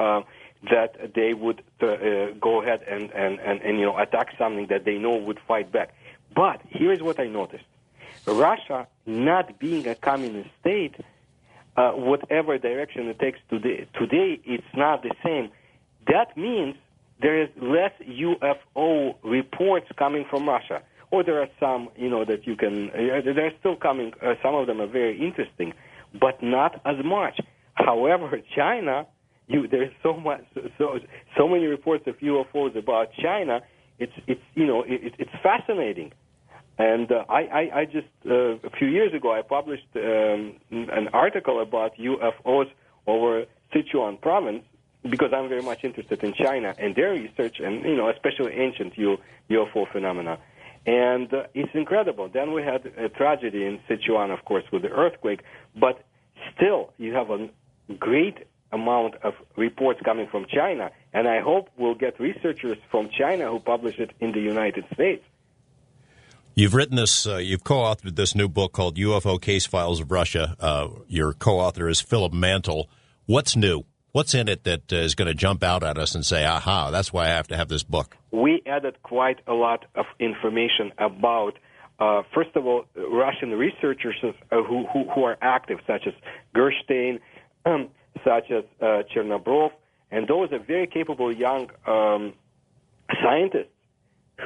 that they would go ahead and attack something that they know would fight back. But here's what I noticed. Russia, not being a communist state, whatever direction it takes today, it's not the same. That means there is less UFO reports coming from Russia. Or there are some, that you can, they're still coming, some of them are very interesting, but not as much. However, China, there's so many reports of UFOs about China, it's fascinating. And I just a few years ago I published an article about UFOs over Sichuan province because I'm very much interested in China and their research and especially ancient UFO phenomena. And it's incredible. Then we had a tragedy in Sichuan, of course, with the earthquake, but still you have a great amount of reports coming from China, and I hope we'll get researchers from China who publish it in the United States. You've written this, you've co-authored this new book called UFO Case Files of Russia. Your co-author is Philip Mantle. What's new? What's in it that is going to jump out at us and say, aha, that's why I have to have this book? We added quite a lot of information about, first of all, Russian researchers who are active, such as Gerstein, such as Chernobrov, and those are very capable young scientists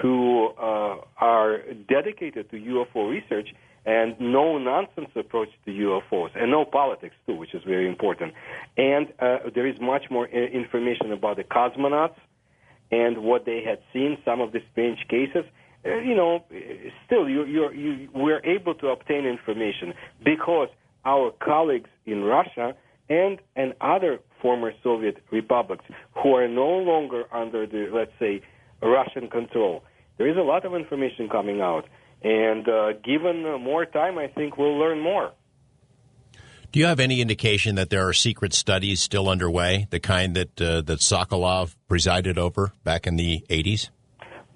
who are dedicated to UFO research and no-nonsense approach to UFOs, and no politics, too, which is very important. And there is much more information about the cosmonauts and what they had seen, some of the strange cases. Still, we're able to obtain information because our colleagues in Russia and other former Soviet republics who are no longer under the, let's say, Russian control, there is a lot of information coming out. And given more time, I think we'll learn more. Do you have any indication that there are secret studies still underway, the kind that Sokolov presided over back in the 80s?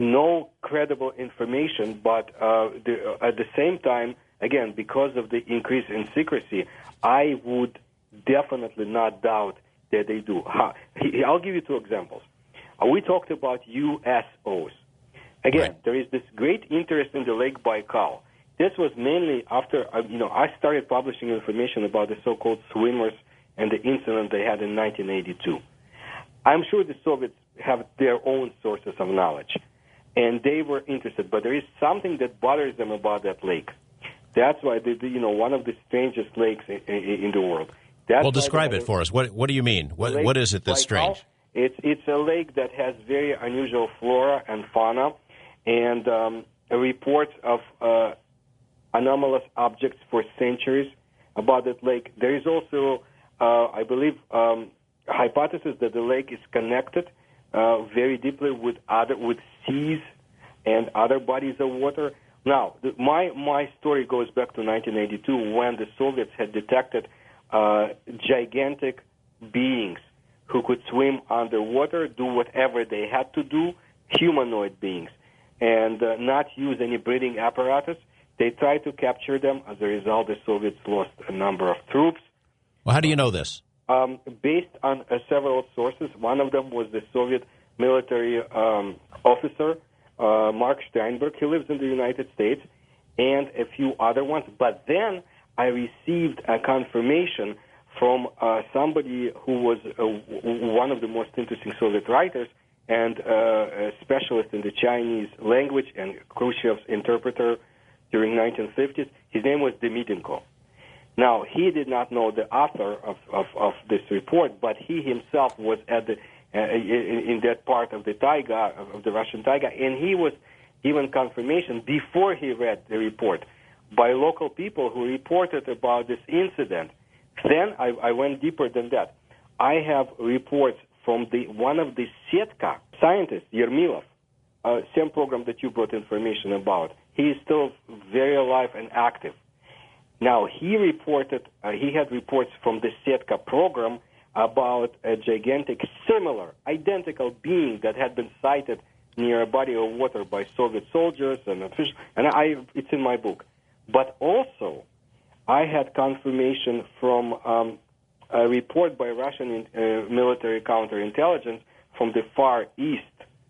No credible information, but at the same time, again, because of the increase in secrecy, I would definitely not doubt that they do. I'll give you two examples. We talked about USOs. Again, right. There is this great interest in the Lake Baikal. This was mainly after, I started publishing information about the so-called swimmers and the incident they had in 1982. I'm sure the Soviets have their own sources of knowledge, and they were interested, but there is something that bothers them about that lake. That's why, one of the strangest lakes in the world. Well, describe it for us. What do you mean? What is it that's strange? It's a lake that has very unusual flora and fauna, and reports of anomalous objects for centuries about that lake. There is also, I believe, hypothesis that the lake is connected very deeply with seas and other bodies of water. Now, my story goes back to 1982 when the Soviets had detected gigantic beings who could swim underwater, do whatever they had to do, humanoid beings, and not use any breathing apparatus. They tried to capture them. As a result, the Soviets lost a number of troops. Well, how do you know this? Based on several sources. One of them was the Soviet military officer, Mark Steinberg. He lives in the United States, and a few other ones. But then I received a confirmation from somebody who was one of the most interesting Soviet writers and a specialist in the Chinese language and Khrushchev's interpreter during 1950s. His name was Demidенko. Now, he did not know the author of this report, but he himself was at the in that part of the taiga, of the Russian taiga, and he was given confirmation before he read the report by local people who reported about this incident. Then I went deeper than that. I have reports from one of the Setka scientists, Yermilov, same program that you brought information about. He is still very alive and active. Now, he reported, he had reports from the Setka program about a gigantic, similar, identical being that had been sighted near a body of water by Soviet soldiers and officials, and it's in my book. But also, I had confirmation from a report by Russian military counterintelligence from the Far East,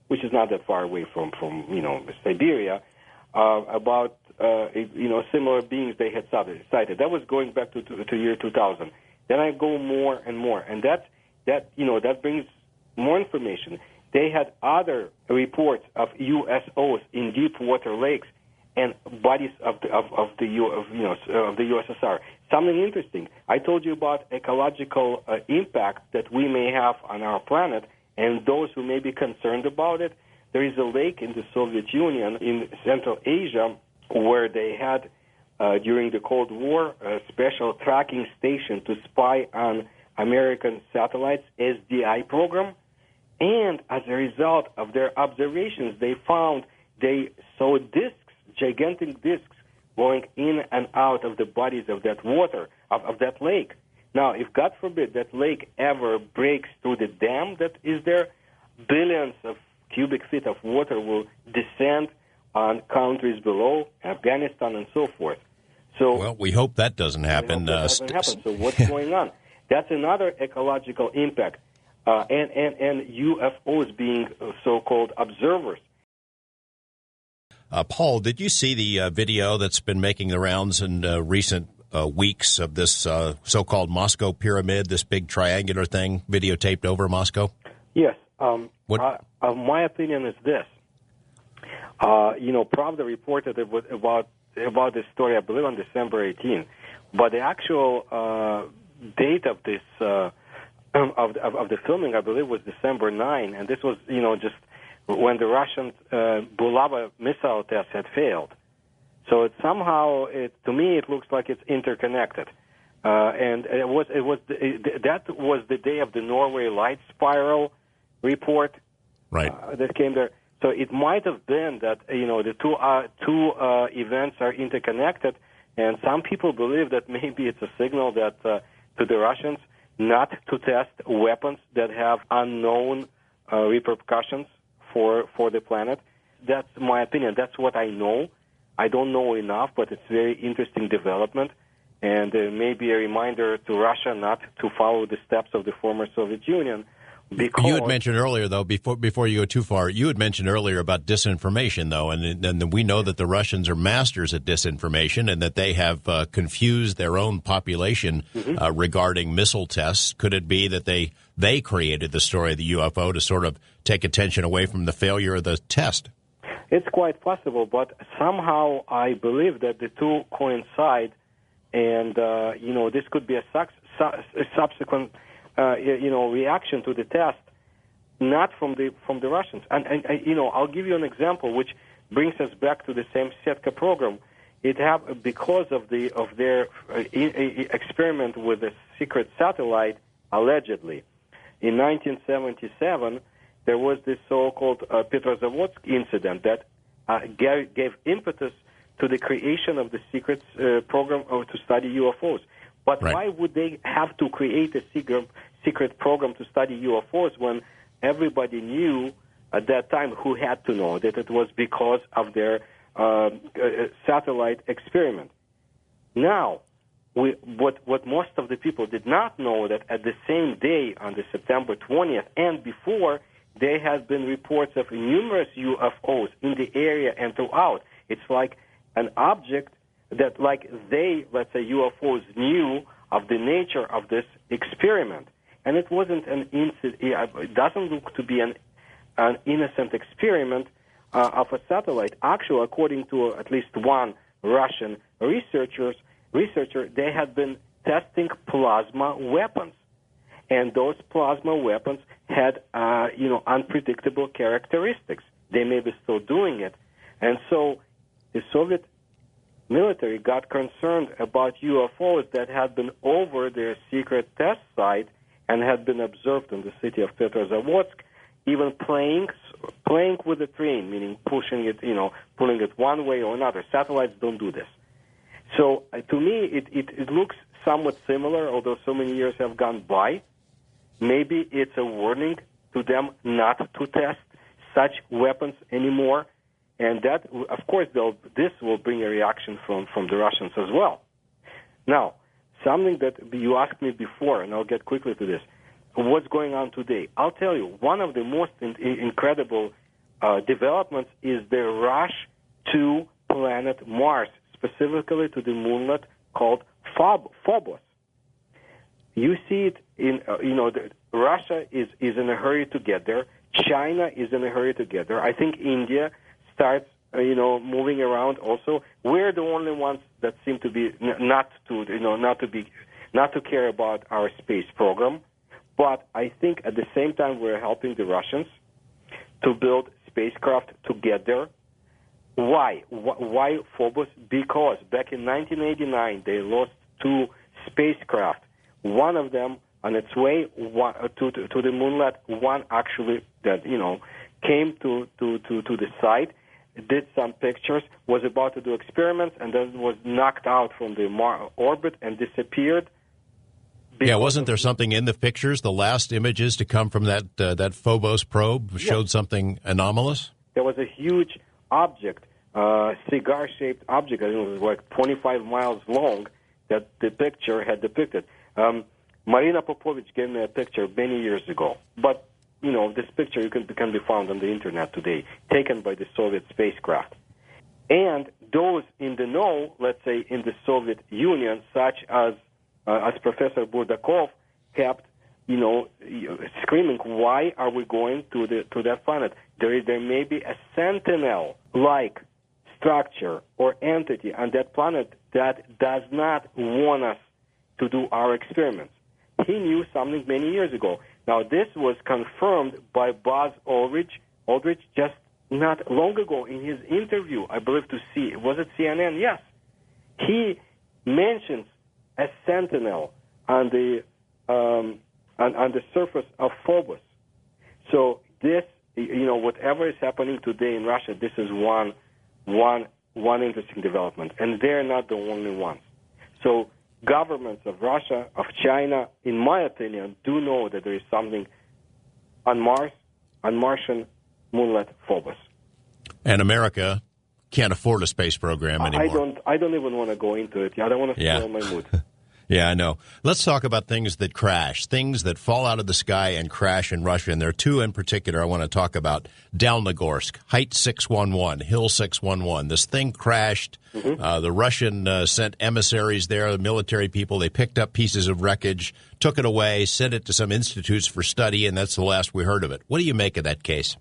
which is not that far away from Siberia, about similar beings they had sighted. That was going back to year 2000. Then I go more and more, and that brings more information. They had other reports of USOs in deep water lakes and bodies of the USSR. Something interesting. I told you about ecological impact that we may have on our planet, and those who may be concerned about it, there is a lake in the Soviet Union in Central Asia where they had, during the Cold War, a special tracking station to spy on American satellites, SDI program. And as a result of their observations, they saw disks, gigantic disks, going in and out of the bodies of that water, of that lake. Now, if God forbid that lake ever breaks through the dam that is there, billions of cubic feet of water will descend on countries below, Afghanistan and so forth. So, well, we hope that doesn't happen. So what's going on? That's another ecological impact, and UFOs being so-called observers. Paul, did you see the video that's been making the rounds in recent weeks of this so-called Moscow pyramid, this big triangular thing videotaped over Moscow? Yes. My opinion is this. Pravda reported about this story, I believe, on December 18. But the actual date of this of the filming, I believe, was December 9, and this was just when the Russian Bulava missile test had failed. So to me, it looks like it's interconnected. And that was the day of the Norway light spiral report, right? That came there. So it might have been that the two events are interconnected, and some people believe that maybe it's a signal that to the Russians not to test weapons that have unknown repercussions for the planet. That's my opinion. That's what I know. I don't know enough, but it's a very interesting development, and maybe a reminder to Russia not to follow the steps of the former Soviet Union. Because you had mentioned earlier, though, before you go too far, you had mentioned earlier about disinformation, though, and we know that the Russians are masters at disinformation and that they have confused their own population regarding missile tests. Could it be that they created the story of the UFO to sort of take attention away from the failure of the test? It's quite possible, but somehow I believe that the two coincide, and this could be a subsequent reaction to the test, not from the Russians. And I'll give you an example, which brings us back to the same Setka program. Because of their experiment with a secret satellite, allegedly, in 1977. There was this so-called Petrozavodsk incident that gave impetus to the creation of the secret program to study UFOs. But Why would they have to create a secret program to study UFOs when everybody knew at that time, who had to know, that it was because of their satellite experiment? Now, what most of the people did not know, that at the same day, on the September 20th and before, there have been reports of numerous UFOs in the area and throughout. It's like an object that, let's say UFOs knew of the nature of this experiment. And it wasn't an incident. It doesn't look to be an innocent experiment of a satellite. Actually, according to at least one Russian researcher, they had been testing plasma weapons. And those plasma weapons had, unpredictable characteristics. They may be still doing it. And so the Soviet military got concerned about UFOs that had been over their secret test site and had been observed in the city of Petrozavodsk, even playing with the train, meaning pushing it, pulling it one way or another. Satellites don't do this. So to me, it looks somewhat similar, although so many years have gone by. Maybe it's a warning to them not to test such weapons anymore, and that, of course, this will bring a reaction from the Russians as well. Now, something that you asked me before, and I'll get quickly to this, what's going on today? I'll tell you, one of the most incredible developments is the rush to planet Mars, specifically to the moonlet called Phobos. You see it in, Russia is in a hurry to get there. China is in a hurry to get there. I think India starts, moving around also. We're the only ones that seem to be not to care about our space program. But I think at the same time we're helping the Russians to build spacecraft to get there. Why? Why Phobos? Because back in 1989, they lost 2 spacecraft. One of them on its way to the moonlet. One actually that came to the site, did some pictures, was about to do experiments, and then was knocked out from the orbit and disappeared. Yeah, wasn't there something in the pictures? The last images to come from that Phobos probe showed something anomalous? There was a huge object, cigar-shaped object. I think it was like 25 miles long that the picture had depicted. Marina Popovich gave me a picture many years ago. But, this picture can be found on the Internet today, taken by the Soviet spacecraft. And those in the know, let's say in the Soviet Union, such as Professor Burdakov, kept, screaming, why are we going to that planet? There may be a sentinel-like structure or entity on that planet that does not want us to do our experiments. He knew something many years ago. Now, this was confirmed by Buzz Aldrich just not long ago in his interview, I believe, was it CNN? Yes. He mentions a sentinel on the surface of Phobos. So this, whatever is happening today in Russia, this is one interesting development, and they're not the only ones. So governments of Russia, of China, in my opinion, do know that there is something on Mars, on Martian moonlet Phobos. And America can't afford a space program anymore. I don't even want to go into it. I don't want to spoil my mood. Yeah, I know. Let's talk about things that crash, things that fall out of the sky and crash in Russia. And there are 2 in particular I want to talk about. Dalnogorsk, height 611, hill 611. This thing crashed. Mm-hmm. The Russian sent emissaries there, the military people. They picked up pieces of wreckage, took it away, sent it to some institutes for study, and that's the last we heard of it. What do you make of that case?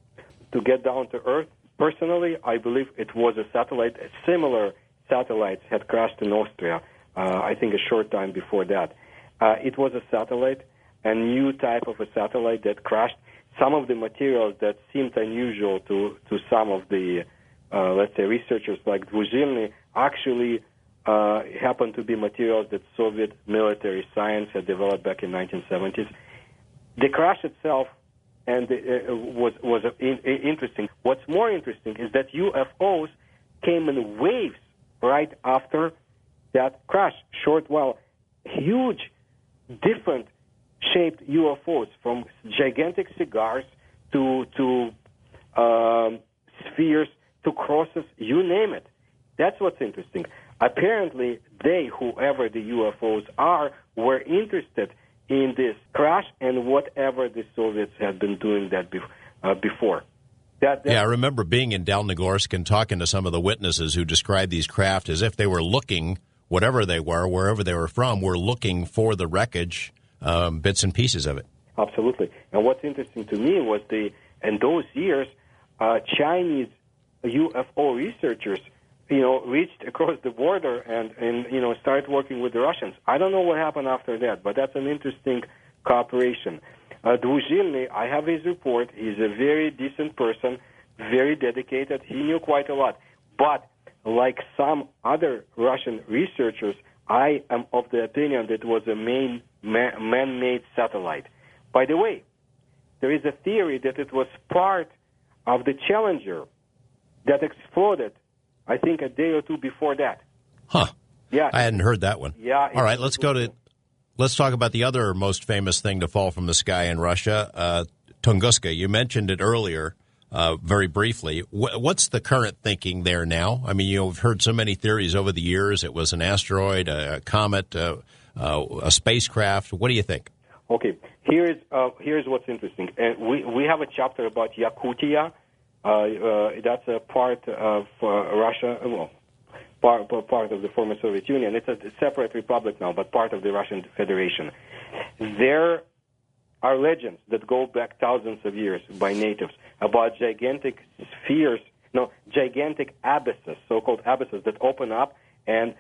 To get down to Earth, personally, I believe it was a satellite. Similar satellites had crashed in Austria. I think a short time before that. It was a satellite, a new type of a satellite that crashed. Some of the materials that seemed unusual to some of the, let's say, researchers like Dvuzhilny actually happened to be materials that Soviet military science had developed back in 1970s. The crash itself was interesting. What's more interesting is that UFOs came in waves right after that crash, huge, different shaped UFOs, from gigantic cigars to spheres to crosses, you name it. That's what's interesting. Apparently, whoever the UFOs are, were interested in this crash and whatever the Soviets had been doing that before. I remember being in Dalnogorsk and talking to some of the witnesses who described these craft as if they were looking, whatever they were, wherever they were from, were looking for the wreckage, bits and pieces of it. Absolutely. And what's interesting to me was in those years, Chinese UFO researchers, reached across the border and started working with the Russians. I don't know what happened after that, but that's an interesting cooperation. Dvuzhilny, I have his report. He's a very decent person, very dedicated. He knew quite a lot. But like some other Russian researchers, I am of the opinion that it was a man-made satellite. By the way, there is a theory that it was part of the Challenger that exploded, I think, a day or 2 before that. Huh. Yeah. I hadn't heard that one. Yeah. All right, let's talk about the other most famous thing to fall from the sky in Russia, Tunguska. You mentioned it earlier. Very briefly, what's the current thinking there now? I mean, you've heard so many theories over the years. It was an asteroid, a comet, a spacecraft. What do you think? Okay, here's what's interesting. We have a chapter about Yakutia. That's a part of Russia. Part of the former Soviet Union. It's a separate republic now, but part of the Russian Federation. There are legends that go back thousands of years by natives about gigantic abysses, so-called abysses that open up and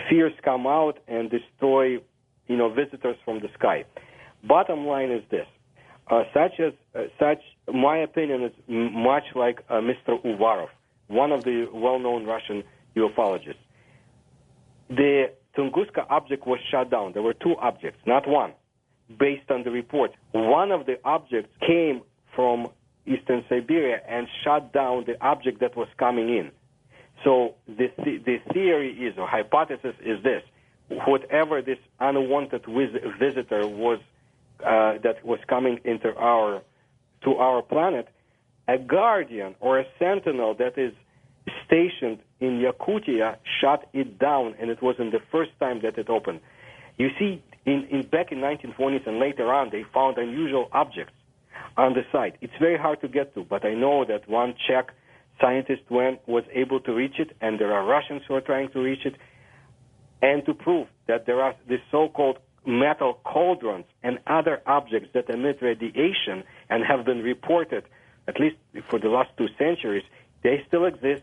spheres come out and destroy, visitors from the sky. Bottom line is this: such my opinion is much like Mr. Uvarov, one of the well-known Russian ufologists. The Tunguska object was shot down. There were two objects, not one, based on the reports. One of the objects came from eastern Siberia and shot down the object that was coming in. So the theory is, or hypothesis is this: whatever this unwanted visitor was that was coming into to our planet, a guardian or a sentinel that is stationed in Yakutia shot it down, and it wasn't the first time that it opened. You see, back in 1920s and later on, they found unusual objects on the site. It's very hard to get to, but I know that one Czech scientist was able to reach it, and there are Russians who are trying to reach it, and to prove that there are these so-called metal cauldrons and other objects that emit radiation and have been reported, at least for the last 2 centuries. They still exist,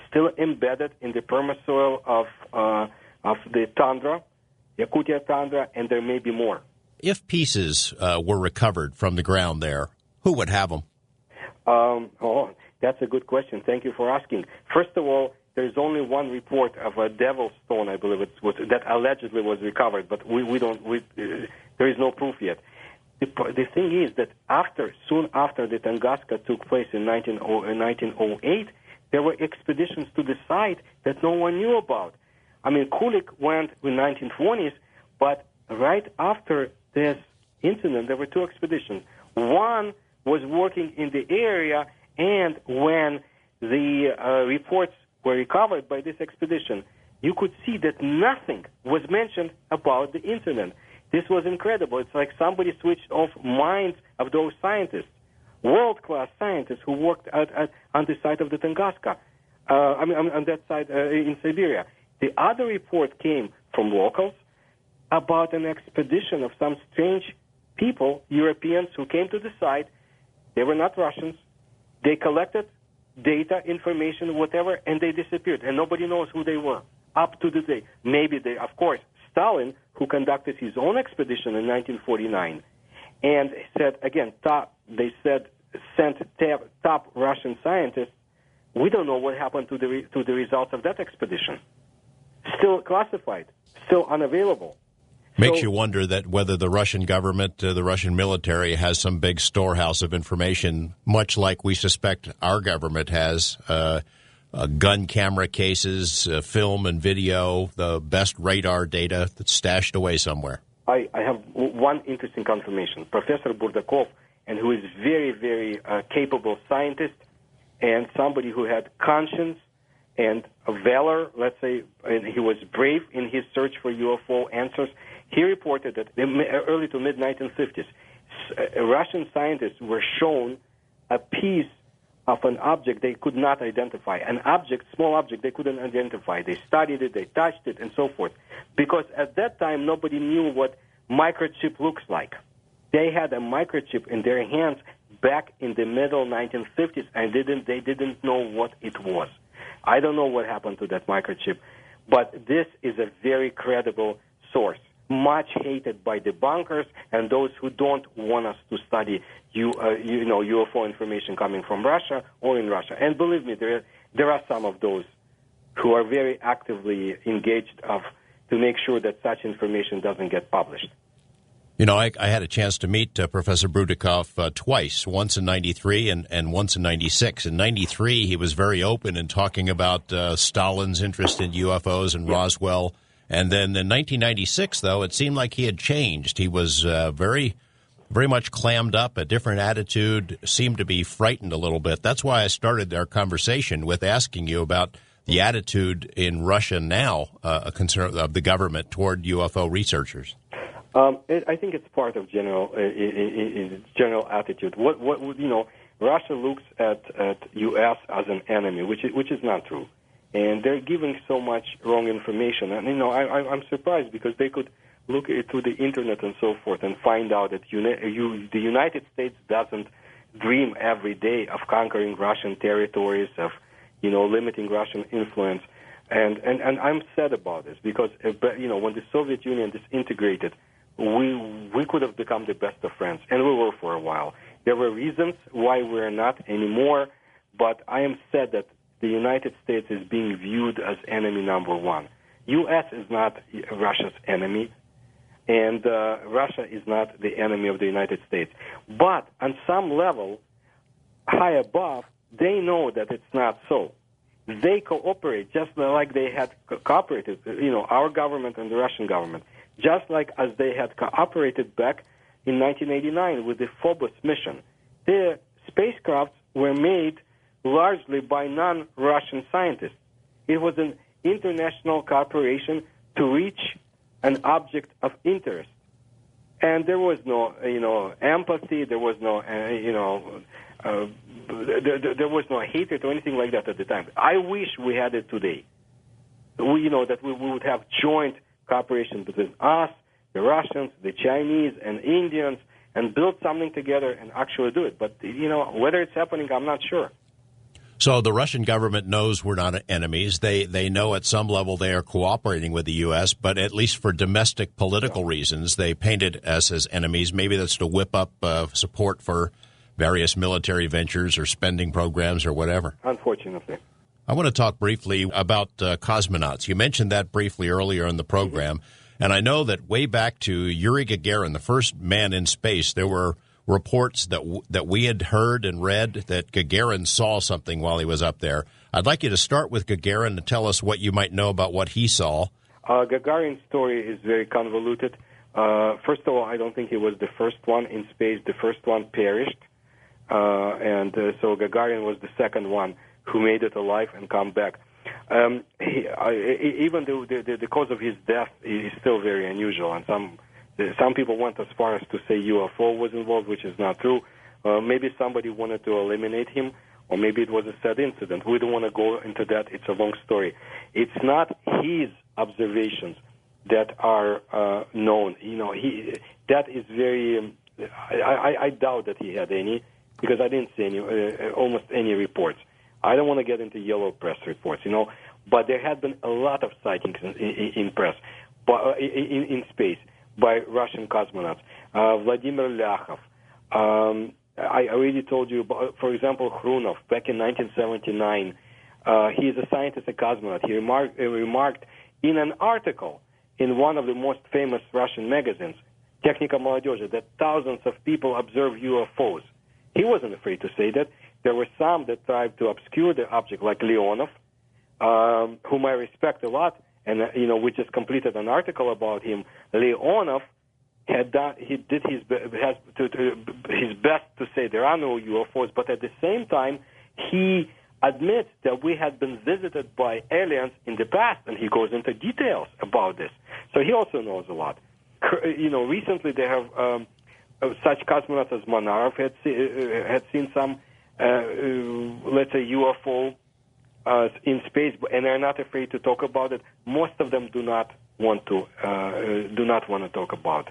still embedded in the permasoil of the tundra, Yakutia tundra, and there may be more. If pieces were recovered from the ground there, who would have them? That's a good question. Thank you for asking. First of all, there's only one report of a devil's stone, I believe that allegedly was recovered, but there is no proof yet. The thing is that soon after the Tunguska took place in 1908, there were expeditions to the site that no one knew about. I mean, Kulik went in the 1920s, but right after this incident, there were 2 expeditions. One was working in the area, and when the reports were recovered by this expedition, you could see that nothing was mentioned about the incident. This was incredible. It's like somebody switched off minds of those scientists, world-class scientists who worked on the site of the Tunguska, on that side in Siberia. The other report came from locals about an expedition of some strange people, Europeans, who came to the site. They were not Russians. They collected data, information, whatever, and they disappeared, and nobody knows who they were up to the day. Maybe of course, Stalin, who conducted his own expedition in 1949, and said, again, sent top Russian scientists. We don't know what happened to the results of that expedition. Still classified, still unavailable. Makes you wonder that whether the Russian government, the Russian military, has some big storehouse of information, much like we suspect our government has, gun camera cases, film and video, the best radar data that's stashed away somewhere. I have one interesting confirmation. Professor Burdakov, and who is very, very capable scientist and somebody who had conscience and valor, let's say, and he was brave in his search for UFO answers. He reported that in early to mid-1950s, Russian scientists were shown a piece of an object they could not identify, small object they couldn't identify. They studied it, they touched it, and so forth. Because at that time, nobody knew what microchip looks like. They had a microchip in their hands back in the middle 1950s, and they didn't know what it was. I don't know what happened to that microchip, but this is a very credible source, much hated by debunkers and those who don't want us to study UFO information coming from Russia or in Russia. And believe me, there are some of those who are very actively engaged to make sure that such information doesn't get published. You know, I had a chance to meet Professor Burdakov twice, once in 93 and once in 96. In 93, he was very open in talking about Stalin's interest in UFOs and Roswell. And then in 1996, though, it seemed like he had changed. He was very, very much clammed up, a different attitude, seemed to be frightened a little bit. That's why I started our conversation with asking you about the attitude in Russia now, a concern of the government toward UFO researchers. I think it's part of general attitude. Russia looks at U.S. as an enemy, which is not true, and they're giving so much wrong information. And I'm surprised because they could look through the internet and so forth and find out that the United States doesn't dream every day of conquering Russian territories, of limiting Russian influence. And I'm sad about this because when the Soviet Union disintegrated, we could have become the best of friends, and we were for a while. There were reasons why we're not anymore, but I am sad that the United States is being viewed as enemy number one. U.S. is not Russia's enemy, and Russia is not the enemy of the United States. But on some level, high above, they know that it's not so. They cooperate just like they had cooperated, our government and the Russian government, just like as they had cooperated back in 1989 with the Phobos mission. The spacecrafts were made largely by non-Russian scientists. It was an international cooperation to reach an object of interest. And there was no, empathy, there was no, there was no hatred or anything like that at the time. I wish we had it today. That we would have joint cooperation between us, the Russians, the Chinese, and Indians, and build something together and actually do it. But, whether it's happening, I'm not sure. So the Russian government knows we're not enemies. They know at some level they are cooperating with the U.S., but at least for domestic political reasons, they painted us as enemies. Maybe that's to whip up support for various military ventures or spending programs or whatever. Unfortunately. I want to talk briefly about cosmonauts. You mentioned that briefly earlier in the program, and I know that way back to Yuri Gagarin, the first man in space, there were reports that we had heard and read that Gagarin saw something while he was up there. I'd like you to start with Gagarin and tell us what you might know about what he saw. Gagarin's story is very convoluted. First of all, I don't think he was the first one in space. The first one perished, so Gagarin was the second one who made it alive and come back. Even though the cause of his death is still very unusual, and some people went as far as to say UFO was involved, which is not true. Maybe somebody wanted to eliminate him, or maybe it was a sad incident. We don't want to go into that. It's a long story. It's not his observations that are known. That is very. I doubt that he had any, because I didn't see almost any reports. I don't want to get into yellow press reports, but there had been a lot of sightings in press, but in space, by Russian cosmonauts. Vladimir Lyakov. I already told you, for example, Hrunov, back in 1979, he is a scientist, a cosmonaut. He remarked in an article in one of the most famous Russian magazines, Technika Молодежи, that thousands of people observe UFOs. He wasn't afraid to say that. There were some that tried to obscure the object, like Leonov, whom I respect a lot, and we just completed an article about him. Leonov did his best to say there are no UFOs, but at the same time, he admits that we had been visited by aliens in the past, and he goes into details about this. So he also knows a lot. Recently they have such cosmonauts as Manarov had seen some, let's say, UFO in space, and they're not afraid to talk about it. Most of them do not want to talk about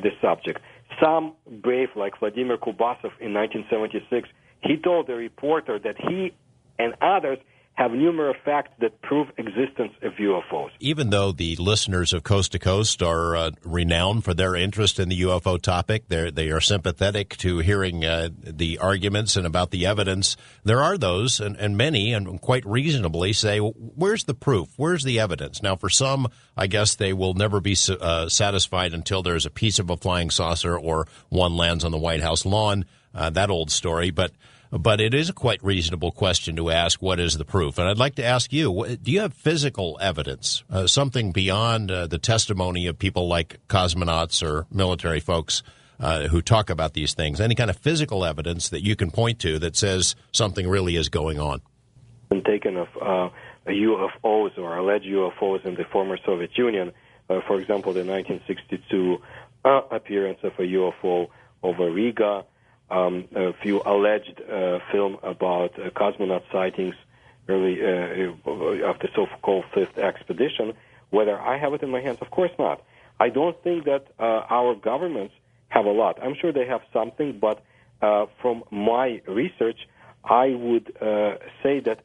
this subject. Some brave, like Vladimir Kubasov in 1976, he told a reporter that he and others have numerous facts that prove existence of UFOs. Even though the listeners of Coast to Coast are renowned for their interest in the UFO topic, they are sympathetic to hearing the arguments and about the evidence, there are those, and many, and quite reasonably, say, well, where's the proof? Where's the evidence? Now, for some, I guess they will never be satisfied until there's a piece of a flying saucer or one lands on the White House lawn, that old story, but it is a quite reasonable question to ask, what is the proof? And I'd like to ask you, do you have physical evidence, something beyond the testimony of people like cosmonauts or military folks who talk about these things, any kind of physical evidence that you can point to that says something really is going on? Been taken of UFOs or alleged UFOs in the former Soviet Union. For example, the 1962 appearance of a UFO over Riga, a few alleged film about cosmonaut sightings early of the so-called fifth expedition. Whether I have it in my hands, of course not. I don't think that our governments have a lot. I'm sure they have something, but from my research, I would say that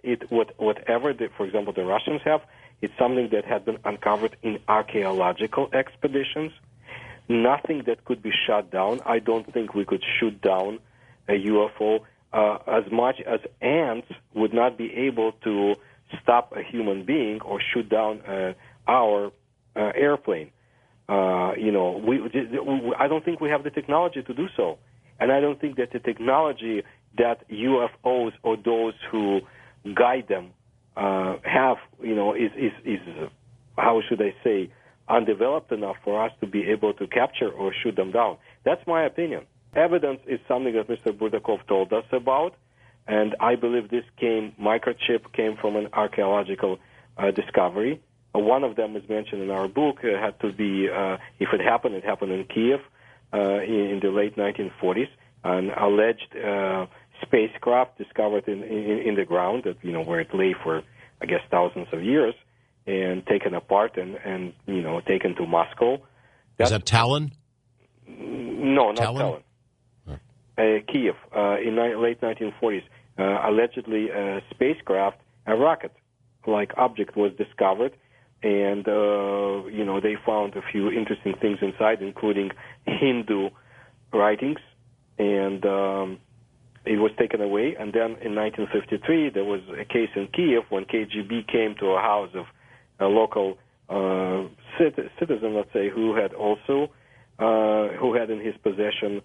whatever, for example, the Russians have, it's something that had been uncovered in archaeological expeditions. Nothing that could be shot down. I don't think we could shoot down a UFO as much as ants would not be able to stop a human being or shoot down our airplane. I don't think we have the technology to do so. And I don't think that the technology that UFOs or those who guide them have, is how should I say, undeveloped enough for us to be able to capture or shoot them down. That's my opinion. Evidence is something that Mr. Burdakov told us about, and I believe this microchip came from an archaeological discovery. One of them is mentioned in our book. It had to be, if it happened in Kiev in the late 1940s, an alleged spacecraft discovered in the ground, that, where it lay for, I guess, thousands of years, and taken apart and taken to Moscow. Is that Talon? No, not Talon. Kiev in late 1940s. Allegedly, a spacecraft, a rocket-like object was discovered, and they found a few interesting things inside, including Hindu writings, and it was taken away. And then in 1953, there was a case in Kiev when KGB came to a house of a local citizen, let's say, who had in his possession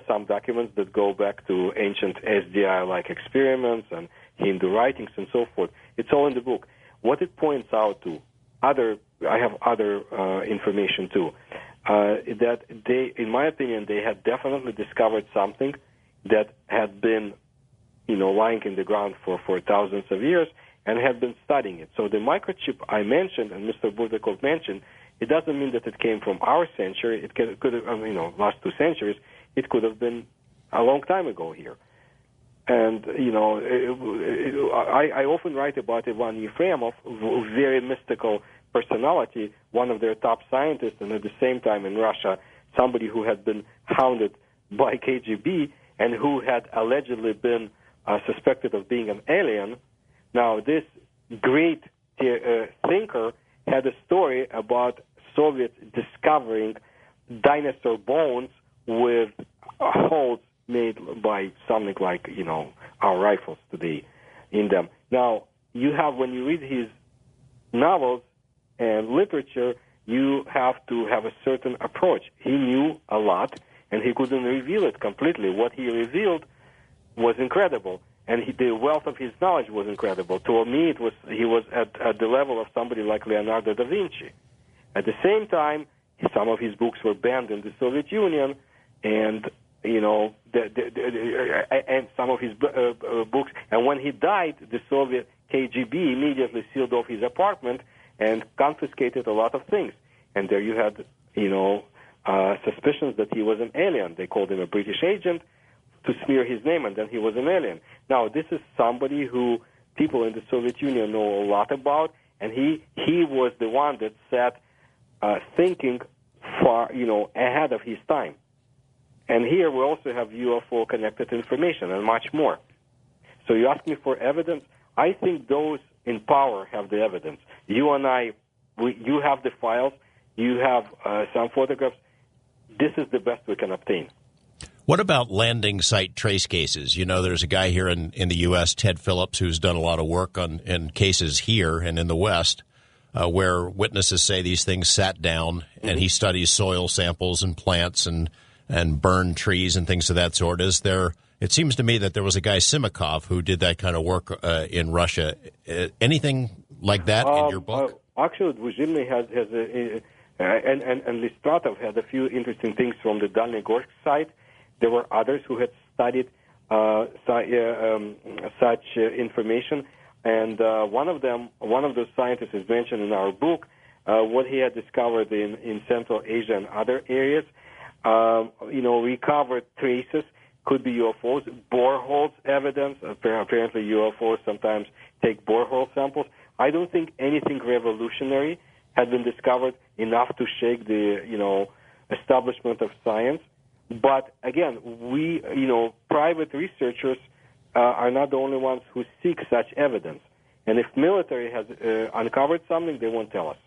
some documents that go back to ancient SDI-like experiments and Hindu writings and so forth. It's all in the book. What it points out to, I have other information too, that they, in my opinion, they had definitely discovered something that had been, lying in the ground for thousands of years and had been studying it. So the microchip I mentioned and Mr. Burdakov mentioned, it doesn't mean that it came from our century. It could have, last 2 centuries. It could have been a long time ago here. And, I often write about Ivan Yefremov, very mystical personality, one of their top scientists, and at the same time in Russia, somebody who had been hounded by KGB and who had allegedly been suspected of being an alien. Now, this great thinker had a story about Soviets discovering dinosaur bones with holes made by something like, our rifles today in them. Now, when you read his novels and literature, you have to have a certain approach. He knew a lot, and he couldn't reveal it completely. What he revealed was incredible, and the wealth of his knowledge was incredible. To me, he was at the level of somebody like Leonardo da Vinci. At the same time, some of his books were banned in the Soviet Union, and and some of his books. And when he died, the Soviet KGB immediately sealed off his apartment and confiscated a lot of things. And there you had, suspicions that he was an alien. They called him a British agent to smear his name, and then he was an alien. Now, this is somebody who people in the Soviet Union know a lot about, and he was the one that sat thinking far, ahead of his time. And here we also have UFO-connected information and much more. So you ask me for evidence. I think those in power have the evidence. You and I, you have the files. You have some photographs. This is the best we can obtain. What about landing site trace cases? There's a guy here in the U.S., Ted Phillips, who's done a lot of work in cases here and in the West where witnesses say these things sat down, and he studies soil samples and plants and burned trees and things of that sort. It seems to me that there was a guy, Simikov, who did that kind of work in Russia. Anything like that in your book? Actually, Dvuzhilny has and Listratov had a few interesting things from the Dalnegorsk site. There were others who had studied such information, and one of those scientists is mentioned in our book. What he had discovered in Central Asia and other areas. Recovered traces, could be UFOs, boreholes evidence. Apparently UFOs sometimes take borehole samples. I don't think anything revolutionary had been discovered enough to shake the, establishment of science. But again, we, private researchers are not the only ones who seek such evidence. And if military has uncovered something, they won't tell us.